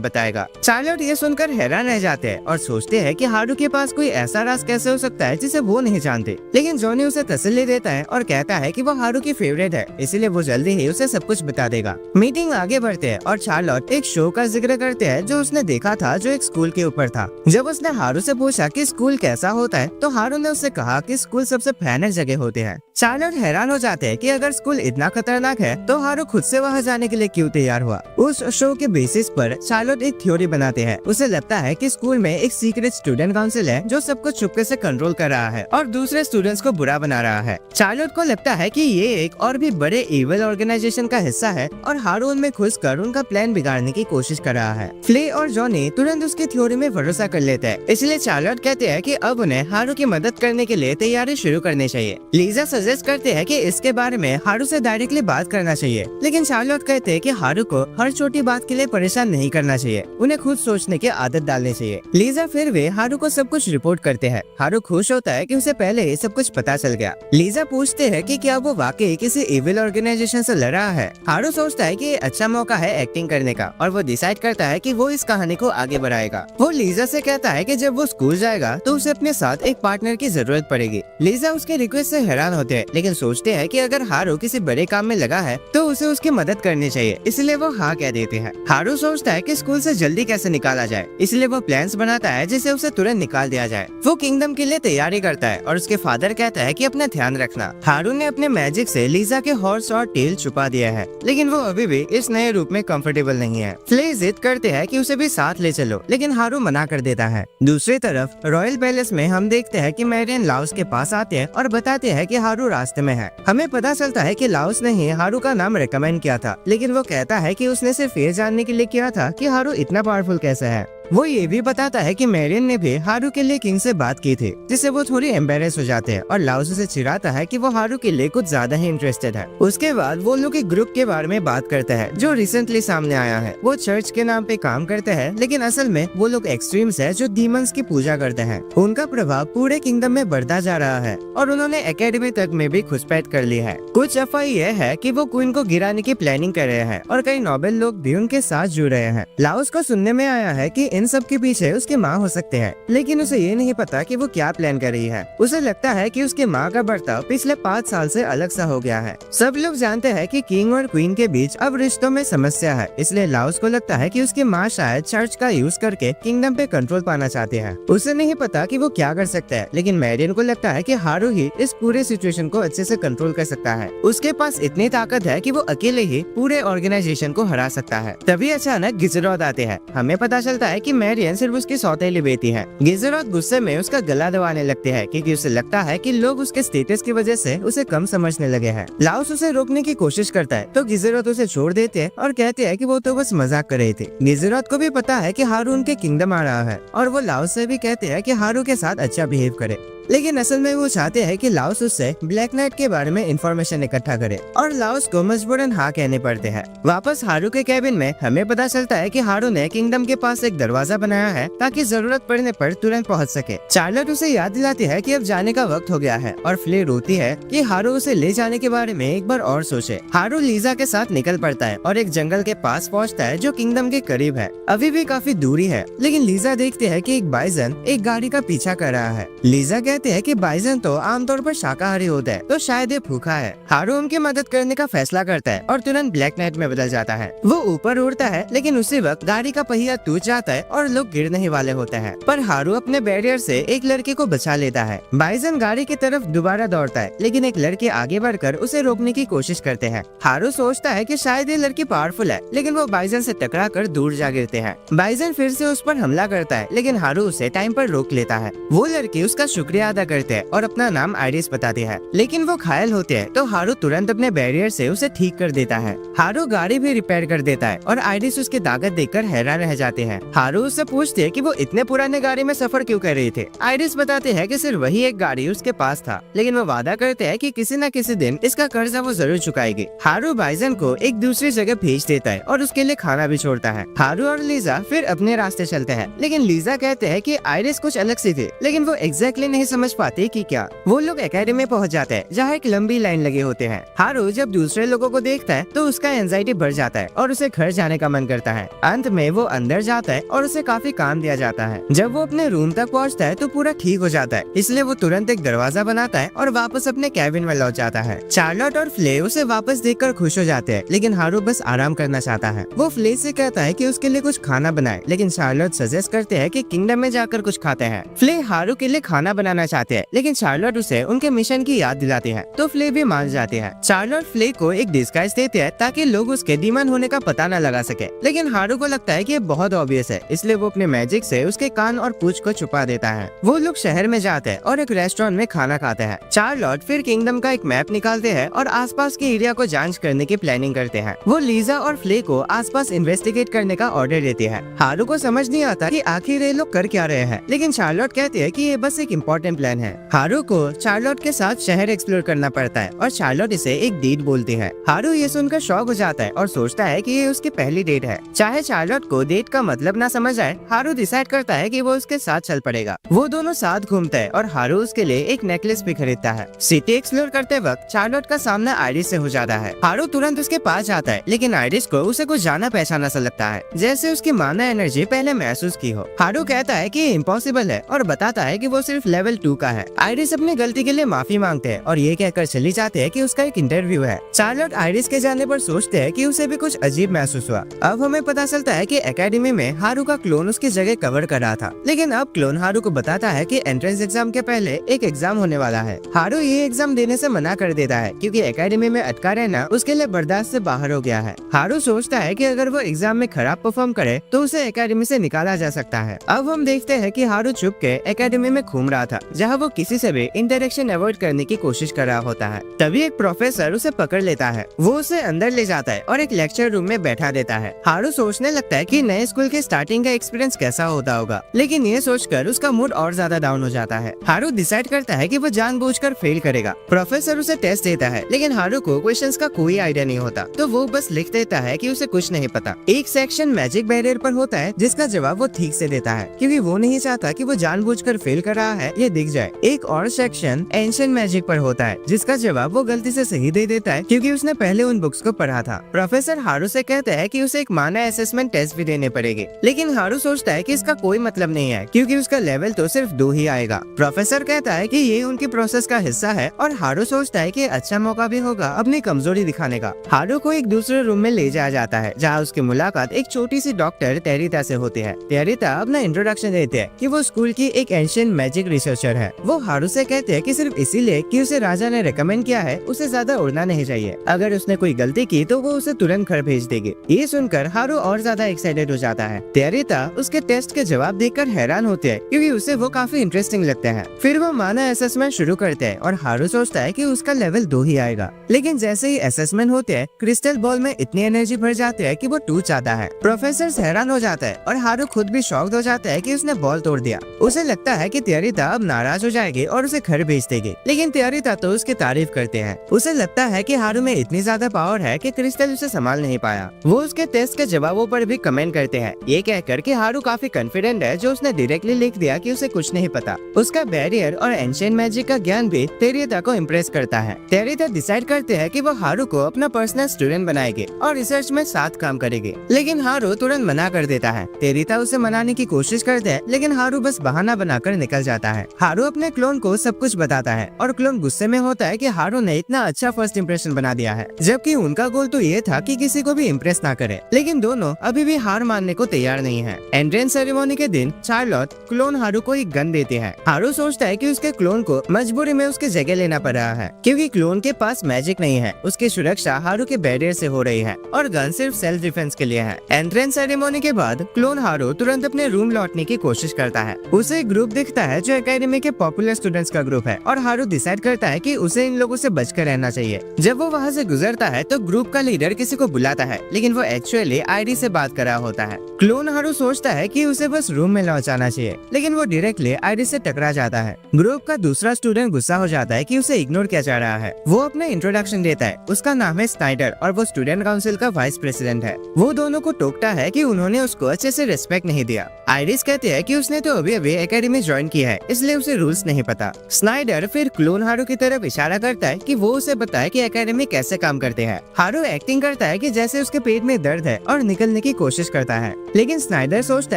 बताएगा। चार्लोट ये सुनकर हैरान रह जाते हैं और सोचते हैं कि हारू के पास कोई ऐसा राज कैसे हो सकता है जिसे वो नहीं जानते, लेकिन जॉनी उसे तसल्ली देता है और कहता है कि वो हारू की फेवरेट है, इसीलिए वो जल्दी ही उसे सब कुछ बता देगा। मीटिंग आगे बढ़ते हैं और चार्लोट एक शो का जिक्र करते हैं जो उसने देखा था, जो एक स्कूल के ऊपर था। जब उसने हारू से पूछा कि स्कूल कैसा होता है तो हारू ने उससे कहा कि स्कूल सबसे भयानक जगह होते हैं। चार्लोट हैरान हो जाते हैं कि अगर स्कूल इतना खतरनाक है तो हारू खुद से वहाँ जाने के लिए क्यों तैयार हुआ। उस शो के बेसिस पर चार्लोट एक थ्योरी बनाते हैं। उसे लगता है कि स्कूल में एक सीक्रेट स्टूडेंट काउंसिल है जो सबको चुपके से कंट्रोल कर रहा है और दूसरे स्टूडेंट्स को बुरा बना रहा है। चार्लोट को लगता है कि ये एक और भी बड़े इविल ऑर्गेनाइजेशन का हिस्सा है और हारू उनमें घुसकर उनका प्लान बिगाड़ने की कोशिश कर रहा है। फ्ले और जॉनी तुरंत उसकी थ्योरी में भरोसा कर लेते हैं, इसलिए चार्लोट कहते हैं कि अब उन्हें हारू की मदद करने के लिए तैयारी शुरू करनी चाहिए। लीजा सजेस्ट करते हैं कि इसके बारे में हारू से डायरेक्टली बात करना चाहिए, लेकिन चार्लोट कहते हैं कि हारू को हर छोटी बात के लिए परेशान नहीं करना चाहिए, उन्हें खुद सोचने की आदत डालनी चाहिए। लीजा फिर वे हारू को सब कुछ रिपोर्ट करते हैं। हारू खुश होता है कि उसे पहले ही सब कुछ पता चल गया। लीजा पूछते हैं कि क्या वो वाकई किसी इविल ऑर्गेनाइजेशन से लड़ रहा है। हारू सोचता है कि ये अच्छा मौका है एक्टिंग करने का और वो डिसाइड करता है कि वो इस कहानी को आगे बढ़ाएगा। वो लीजा से कहता है कि जब वो स्कूल जाएगा तो उसे अपने साथ एक पार्टनर की जरूरत पड़ेगी। लीजा उसके रिक्वेस्ट से हैरान होते हैं, लेकिन सोचते हैं कि अगर हारू किसी बड़े काम में लगा है तो उसे उसकी मदद करनी चाहिए, इसलिए वो हाँ कह देते हैं। हारू सोचता है कि स्कूल से जल्दी कैसे निकाला जाए, इसलिए वो प्लान्स बनाता है जिसे उसे तुरंत निकाल दिया जाए। वो किंगडम के लिए तैयारी करता है और उसके फादर कहता है कि अपना ध्यान रखना। हारू ने अपने मैजिक से लीजा के हॉर्स और टेल छुपा दिया है, लेकिन वो अभी भी इस नए रूप में कंफर्टेबल नहीं है। फ्ले जिद करते हैं कि उसे भी साथ ले चलो, लेकिन हारू मना कर देता है। दूसरी तरफ रॉयल पैलेस में हम देखते हैं कि मैरियन लाउस के पास आते हैं और बताते हैं कि हारू रास्ते में है। हमें पता चलता है कि लाउस ने ही हारू का नाम रेकमेंड किया था, लेकिन वो कहता है कि उसने सिर्फ ये जानने के लिए किया था कि हारू इतना पावरफुल कैसे है। वो ये भी बताता है कि मैरियन ने भी हारू के लिए किंग से बात की थी, जिससे वो थोड़ी एम्बेरस हो जाते हैं और लाउस से चिढ़ाता है कि वो हारू के लिए कुछ ज्यादा ही इंटरेस्टेड है। उसके बाद वो लोग एक ग्रुप के बारे में बात करते हैं जो रिसेंटली सामने आया है। वो चर्च के नाम पे काम करते हैं, लेकिन असल में वो लोग एक्सट्रीम्स है जो डीमंस की पूजा करते हैं। उनका प्रभाव पूरे किंगडम में बढ़ता जा रहा है और उन्होंने एकेडमी तक में भी घुसपैठ कर ली है। कुछ अफवाह यह है कि वो क्वीन को गिराने की प्लानिंग कर रहे हैं और कई नोबेल लोग भी उनके साथ जुड़ रहे हैं। लाउस को सुनने में आया है कि इन सब के पीछे उसकी माँ हो सकते हैं, लेकिन उसे ये नहीं पता कि वो क्या प्लान कर रही है। उसे लगता है कि उसकी माँ का बर्ताव पिछले 5 साल से अलग सा हो गया है। सब लोग जानते हैं कि किंग और क्वीन के बीच अब रिश्तों में समस्या है, इसलिए लाउस को लगता है कि उसकी माँ शायद चर्च का यूज करके किंगडम पे कंट्रोल पाना चाहते हैं। उसे नहीं पता कि वो क्या कर सकता है, लेकिन मैरियन को लगता है कि हारू ही इस पूरे सिचुएशन को अच्छे से कंट्रोल कर सकता है। उसके पास इतनी ताकत है कि वो अकेले ही पूरे ऑर्गेनाइजेशन को हरा सकता है। तभी अचानक गिजरोथ आते हैं। हमें पता चलता है कि मैरियन सिर्फ उसकी सौतेली बेटी है। गिजरोथ गुस्से में उसका गला दबाने लगते हैं क्योंकि उसे लगता है कि लोग उसके स्टेटस की वजह से उसे कम समझने लगे हैं। लाउस उसे रोकने की कोशिश करता है तो गिजरोथ उसे छोड़ देते हैं और कहते हैं कि वो तो बस मजाक कर रहे थे। गिजरोथ को भी पता है कि हारू उनके किंगडम आ रहा है और वो लाउस से भी कहते हैं कि हारू के साथ अच्छा बिहेव करे, लेकिन असल में वो चाहते हैं कि लाउस उससे ब्लैक नाइट के बारे में इंफॉर्मेशन इकट्ठा करे और लाउस को मजबूरन हाँ कहने पड़ते हैं। वापस हारू के कैबिन में हमें पता चलता है कि हारू ने किंगडम के पास एक दरवाजा बनाया है ताकि जरूरत पड़ने पर तुरंत पहुंच सके। चार्लोट उसे याद दिलाती है कि अब जाने का वक्त हो गया है और फ्ले रोती है कि हारू उसे ले जाने के बारे में एक बार और सोचे। हारू लीजा के साथ निकल पड़ता है और एक जंगल के पास पहुँचता है जो किंगडम के करीब है। अभी भी काफी दूरी है, लेकिन लीजा देखते है कि एक बाइजन एक गाड़ी का पीछा कर रहा है। लीजा कहते हैं कि बाइजन तो आमतौर पर शाकाहारी होता है, तो शायद ये भूखा है। हारू उनकी मदद करने का फैसला करता है और तुरंत ब्लैक नाइट में बदल जाता है। वो ऊपर उड़ता है, लेकिन उसी वक्त गाड़ी का पहिया टूट जाता है और लोग गिरने ही वाले होते हैं, पर हारू अपने बैरियर से एक लड़के को बचा लेता है। बाइजन गाड़ी की तरफ दोबारा दौड़ता है, लेकिन एक लड़के आगे बढ़कर उसे रोकने की कोशिश करते हैं। हारू सोचता है कि शायद ये लड़की पावरफुल है, लेकिन वो बाइजन से टकराकर दूर जा गिरते हैं। बाइजन फिर से उस पर हमला करता है, लेकिन हारू उसे टाइम पर रोक लेता है। वो लड़की उसका शुक्रिया अदा करते हैं और अपना नाम आइरिस बताती है, लेकिन वो घायल होते हैं, तो हारू तुरंत अपने बैरियर से उसे ठीक कर देता है। हारू गाड़ी भी रिपेयर कर देता है और आइरिस उसकी ताकत देखकर हैरान रह जाते हैं। हारू उससे पूछते हैं कि वो इतने पुराने गाड़ी में सफर क्यों कर रही थे। आइरिस बताते हैं कि सिर्फ वही एक गाड़ी उसके पास था, लेकिन वो वादा करते हैं कि किसी न किसी दिन इसका कर्जा वो जरूर चुकाएगी। हारू बाइजन को एक दूसरी जगह भेज देता है और उसके लिए खाना भी छोड़ता है। हारू और लीजा फिर अपने रास्ते चलते हैं, लेकिन लीजा कहते हैं कि आइरिस कुछ अलग सी थी, लेकिन वो एग्जैक्टली नहीं समझ पाते कि क्या। वो लोग एकेडमी में पहुंच जाते हैं, जहाँ एक लंबी लाइन लगे होते हैं। हारू जब दूसरे लोगों को देखता है तो उसका एंजाइटी बढ़ जाता है और उसे घर जाने का मन करता है। अंत में वो अंदर जाता है और उसे काफी काम दिया जाता है। जब वो अपने रूम तक पहुंचता है तो पूरा ठीक हो जाता है, इसलिए वो तुरंत एक दरवाजा बनाता है और वापस अपने कैबिन में लौट जाता है। चार्लोट और फ्ले उसे वापस देखकर खुश हो जाते हैं, लेकिन हारू बस आराम करना चाहता है। वो फ्ले से कहता है कि उसके लिए कुछ खाना बनाए, लेकिन चार्लोट सजेस्ट करते हैं कि किंगडम में जाकर कुछ खाते हैं। फ्ले हारू के लिए खाना बनाना चाहते हैं, लेकिन चार्लोट उसे उनके मिशन की याद दिलाती है, तो फ्ले भी मान जाते हैं। चार्लोट फ्ले को एक डिस्गाइज देते हैं ताकि लोग उसके डीमन होने का पता न लगा सके, लेकिन हारू को लगता है कि ये बहुत ऑब्वियस है, इसलिए वो अपने मैजिक से उसके कान और पूंछ को छुपा देता है। वो लोग शहर में जाते हैं और एक रेस्टोरेंट में खाना खाते हैं। चार्लोट फिर किंगडम का एक मैप निकालते हैं और आसपास के एरिया को जांच करने की प्लानिंग करते हैं। वो लीजा और फ्ले को आसपास इन्वेस्टिगेट करने का ऑर्डर देते हैं। हारू को समझ नहीं आता कि आखिर ये लोग कर क्या रहे हैं, लेकिन चार्लोट कहते हैं कि ये बस एक इम्पोर्टेंट प्लान है। हारू को चार्लोट के साथ शहर एक्सप्लोर करना पड़ता है और चार्लोट इसे एक डेट बोलती है। हारू ये सुनकर शॉक हो जाता है और सोचता है कि ये उसकी पहली डेट है। चाहे चार्लोट को डेट का मतलब ना समझ आए, हारू डिसाइड करता है कि वो उसके साथ चल पड़ेगा। वो दोनों साथ घूमते हैं और हारू उसके लिए एक नेकलेस भी खरीदता है। सिटी एक्सप्लोर करते वक्त चार्लोट का सामना आइरिस से हो जाता है। हारू तुरंत उसके पास जाता है, लेकिन आइरिस को उसे कुछ जाना पहचाना सा लगता है, जैसे उसकी माना एनर्जी पहले महसूस की हो। हारू कहता है कि ये इम्पॉसिबल है और बताता है कि वो सिर्फ लेवल 2 का है। आइरिस अपनी गलती के लिए माफी मांगते हैं और ये कहकर चली जाते हैं कि उसका एक इंटरव्यू है। चार्लोट आइरिस के जाने पर सोचते हैं कि उसे भी कुछ अजीब महसूस हुआ। अब हमें पता चलता है कि एकेडमी में हारू का क्लोन उसकी जगह कवर कर रहा था, लेकिन अब क्लोन हारू को बताता है कि एंट्रेंस एग्जाम के पहले एक एग्जाम होने वाला है। हारू ये एग्जाम देने से मना कर देता है क्योंकि एकेडमी में अटका रहना उसके लिए बर्दाश्त से बाहर हो गया है। हारू सोचता है कि अगर वो एग्जाम में खराब परफॉर्म करे तो उसे एकेडमी से निकाला जा सकता है। अब हम देखते हैं कि हारू छुप के एकेडमी में घूम रहा था, जहाँ वो किसी से भी इंटरेक्शन अवॉइड करने की कोशिश कर रहा होता है। तभी एक प्रोफेसर उसे पकड़ लेता है। वो उसे अंदर ले जाता है और एक लेक्चर रूम में बैठा देता है। हारू सोचने लगता है कि नए स्कूल के स्टार्टिंग का एक्सपीरियंस कैसा होता होगा, लेकिन ये सोचकर उसका मूड और ज्यादा डाउन हो जाता है। हारू डिसाइड करता है कि वो जानबूझकर फेल करेगा। प्रोफेसर उसे टेस्ट देता है, लेकिन हारू को क्वेश्चंस का कोई आइडिया नहीं होता, तो वो बस लिख देता है कि उसे कुछ नहीं पता। एक सेक्शन मैजिक बैरियर पर होता है, जिसका जवाब वो ठीक से देता है, क्योंकि वो नहीं चाहता कि वो जानबूझकर फेल कर रहा है ये दिख जाए। एक और सेक्शन एंशिएंट मैजिक पर होता है, जिसका जवाब वो गलती से सही दे देता है, क्योंकि उसने पहले उन बुक्स को पढ़ा था। प्रोफेसर हारू से कहता है कि उसे एक माना असेसमेंट टेस्ट भी देने पड़ेगी, लेकिन हारू सोचता है कि इसका कोई मतलब नहीं है, क्योंकि उसका लेवल तो सिर्फ 2 ही आएगा। प्रोफेसर कहता है कि ये उनकी प्रोसेस का हिस्सा है और हारू सोचता है कि अच्छा मौका भी होगा अपनी कमजोरी दिखाने का। हारू को एक दूसरे रूम में ले जाया जाता है, जहाँ उसकी मुलाकात एक छोटी सी डॉक्टर टेरिता से होती है। टेरिता अपना इंट्रोडक्शन देते हैं कि वो स्कूल की एक एंशिएंट मैजिक रिसर्चर है। वो हारू से कहते हैं कि सिर्फ इसीलिए कि उसे राजा ने रेकमेंड किया है, उसे ज्यादा उड़ना नहीं चाहिए। अगर उसने कोई गलती की तो वो उसे तुरंत घर भेज देगी। ये सुनकर हारू और ज्यादा एक्साइटेड हो जाता है। टेरिता उसके टेस्ट के जवाब देखकर हैरान होते हैं, क्योंकि उसे वो काफी इंटरेस्टिंग लगते हैं। फिर वो माना असेसमेंट शुरू करते हैं और हारू सोचता है कि उसका लेवल 2 ही आएगा, लेकिन जैसे ही असेसमेंट होते हैं क्रिस्टल बॉल में इतनी एनर्जी भर जाती है कि वो टूट जाता है। प्रोफेसर हैरान हो जाता है और हारू खुद भी शॉक्ड हो जाता है कि उसने बॉल तोड़ दिया। उसे लगता है कि टेरिता अब नाराज हो जाएगी और उसे घर भेज देगी, लेकिन टेरिता तो उसकी तारीफ करते हैं। उसे लगता है कि हारू में इतनी ज्यादा पावर है कि क्रिस्टल उसे संभाल नहीं पाया। वो उसके टेस्ट के जवाबों पर भी कमेंट करते हैं, ये कहकर कि हारू काफी कॉन्फिडेंट है, जो उसने डायरेक्टली लिख दिया कि उसे कुछ नहीं पता। उसका बैरियर और एंशिएंट मैजिक का ज्ञान भी टेरिता को इम्प्रेस करता है। टेरिता डिसाइड करते हैं कि वो हारू को अपना पर्सनल स्टूडेंट बनाएगी और रिसर्च में साथ काम करेगी, लेकिन हारू तुरंत मना कर देता है। टेरिता उसे मनाने की कोशिश करते हैं, लेकिन हारू बस बहाना बनाकर निकल जाता है। हारू अपने क्लोन को सब कुछ बताता है और क्लोन गुस्से में होता है कि हारू ने इतना अच्छा फर्स्ट इंप्रेशन बना दिया है, जबकि उनका गोल तो ये था कि किसी को भी इम्प्रेस ना करे। लेकिन दोनों अभी भी हार मानने को तैयार नहीं है। एंट्रेंस सेरेमनी के दिन चार्लोट क्लोन हारू को एक गन देती है। हारू सोचता है कि उसके क्लोन को मजबूरी में उसकी जगह लेना पड़ रहा है, क्योंकि क्लोन के पास मैजिक नहीं है। उसकी सुरक्षा हारू के बैरियर से हो रही है और गन सिर्फ सेल्फ डिफेंस के लिए है। एंट्रेंस सेरेमनी के बाद क्लोन हारू तुरंत अपने रूम लौटने की कोशिश करता है। उसे एक ग्रुप दिखता है जो एकेडमी के पॉपुलर स्टूडेंट्स का ग्रुप है और हारू डिसाइड करता है कि उसे इन लोगों से बचकर रहना चाहिए। जब वो वहाँ से गुजरता है तो ग्रुप का लीडर किसी को बुलाता है, लेकिन वो एक्चुअली आईडी से बात कर रहा होता है। क्लोन हारू सोचता है कि उसे बस रूम में लौट जाना चाहिए, लेकिन वो डायरेक्टली आईडी से टकरा जाता है। ग्रुप का दूसरा स्टूडेंट गुस्सा हो जाता है कि उसे इग्नोर किया जा रहा है। वो अपना इंट्रोडक्शन देता है। उसका नाम है स्नाइडर और वो स्टूडेंट काउंसिल का वाइस प्रेसिडेंट है। वो दोनों को टोकता है कि उन्होंने उसको अच्छे से रिस्पेक्ट नहीं दिया। आइरिस कहती है कि उसने तो अभी अभी एकेडमी ज्वाइन किया है, इसलिए उसे रूल्स नहीं पता। स्नाइडर फिर क्लोन हारू की तरफ इशारा करता है कि वो उसे बताए कि एकेडमी कैसे काम करते हैं। हारू एक्टिंग करता है कि जैसे उसके पेट में दर्द है और निकलने की कोशिश करता है, लेकिन स्नाइडर सोचता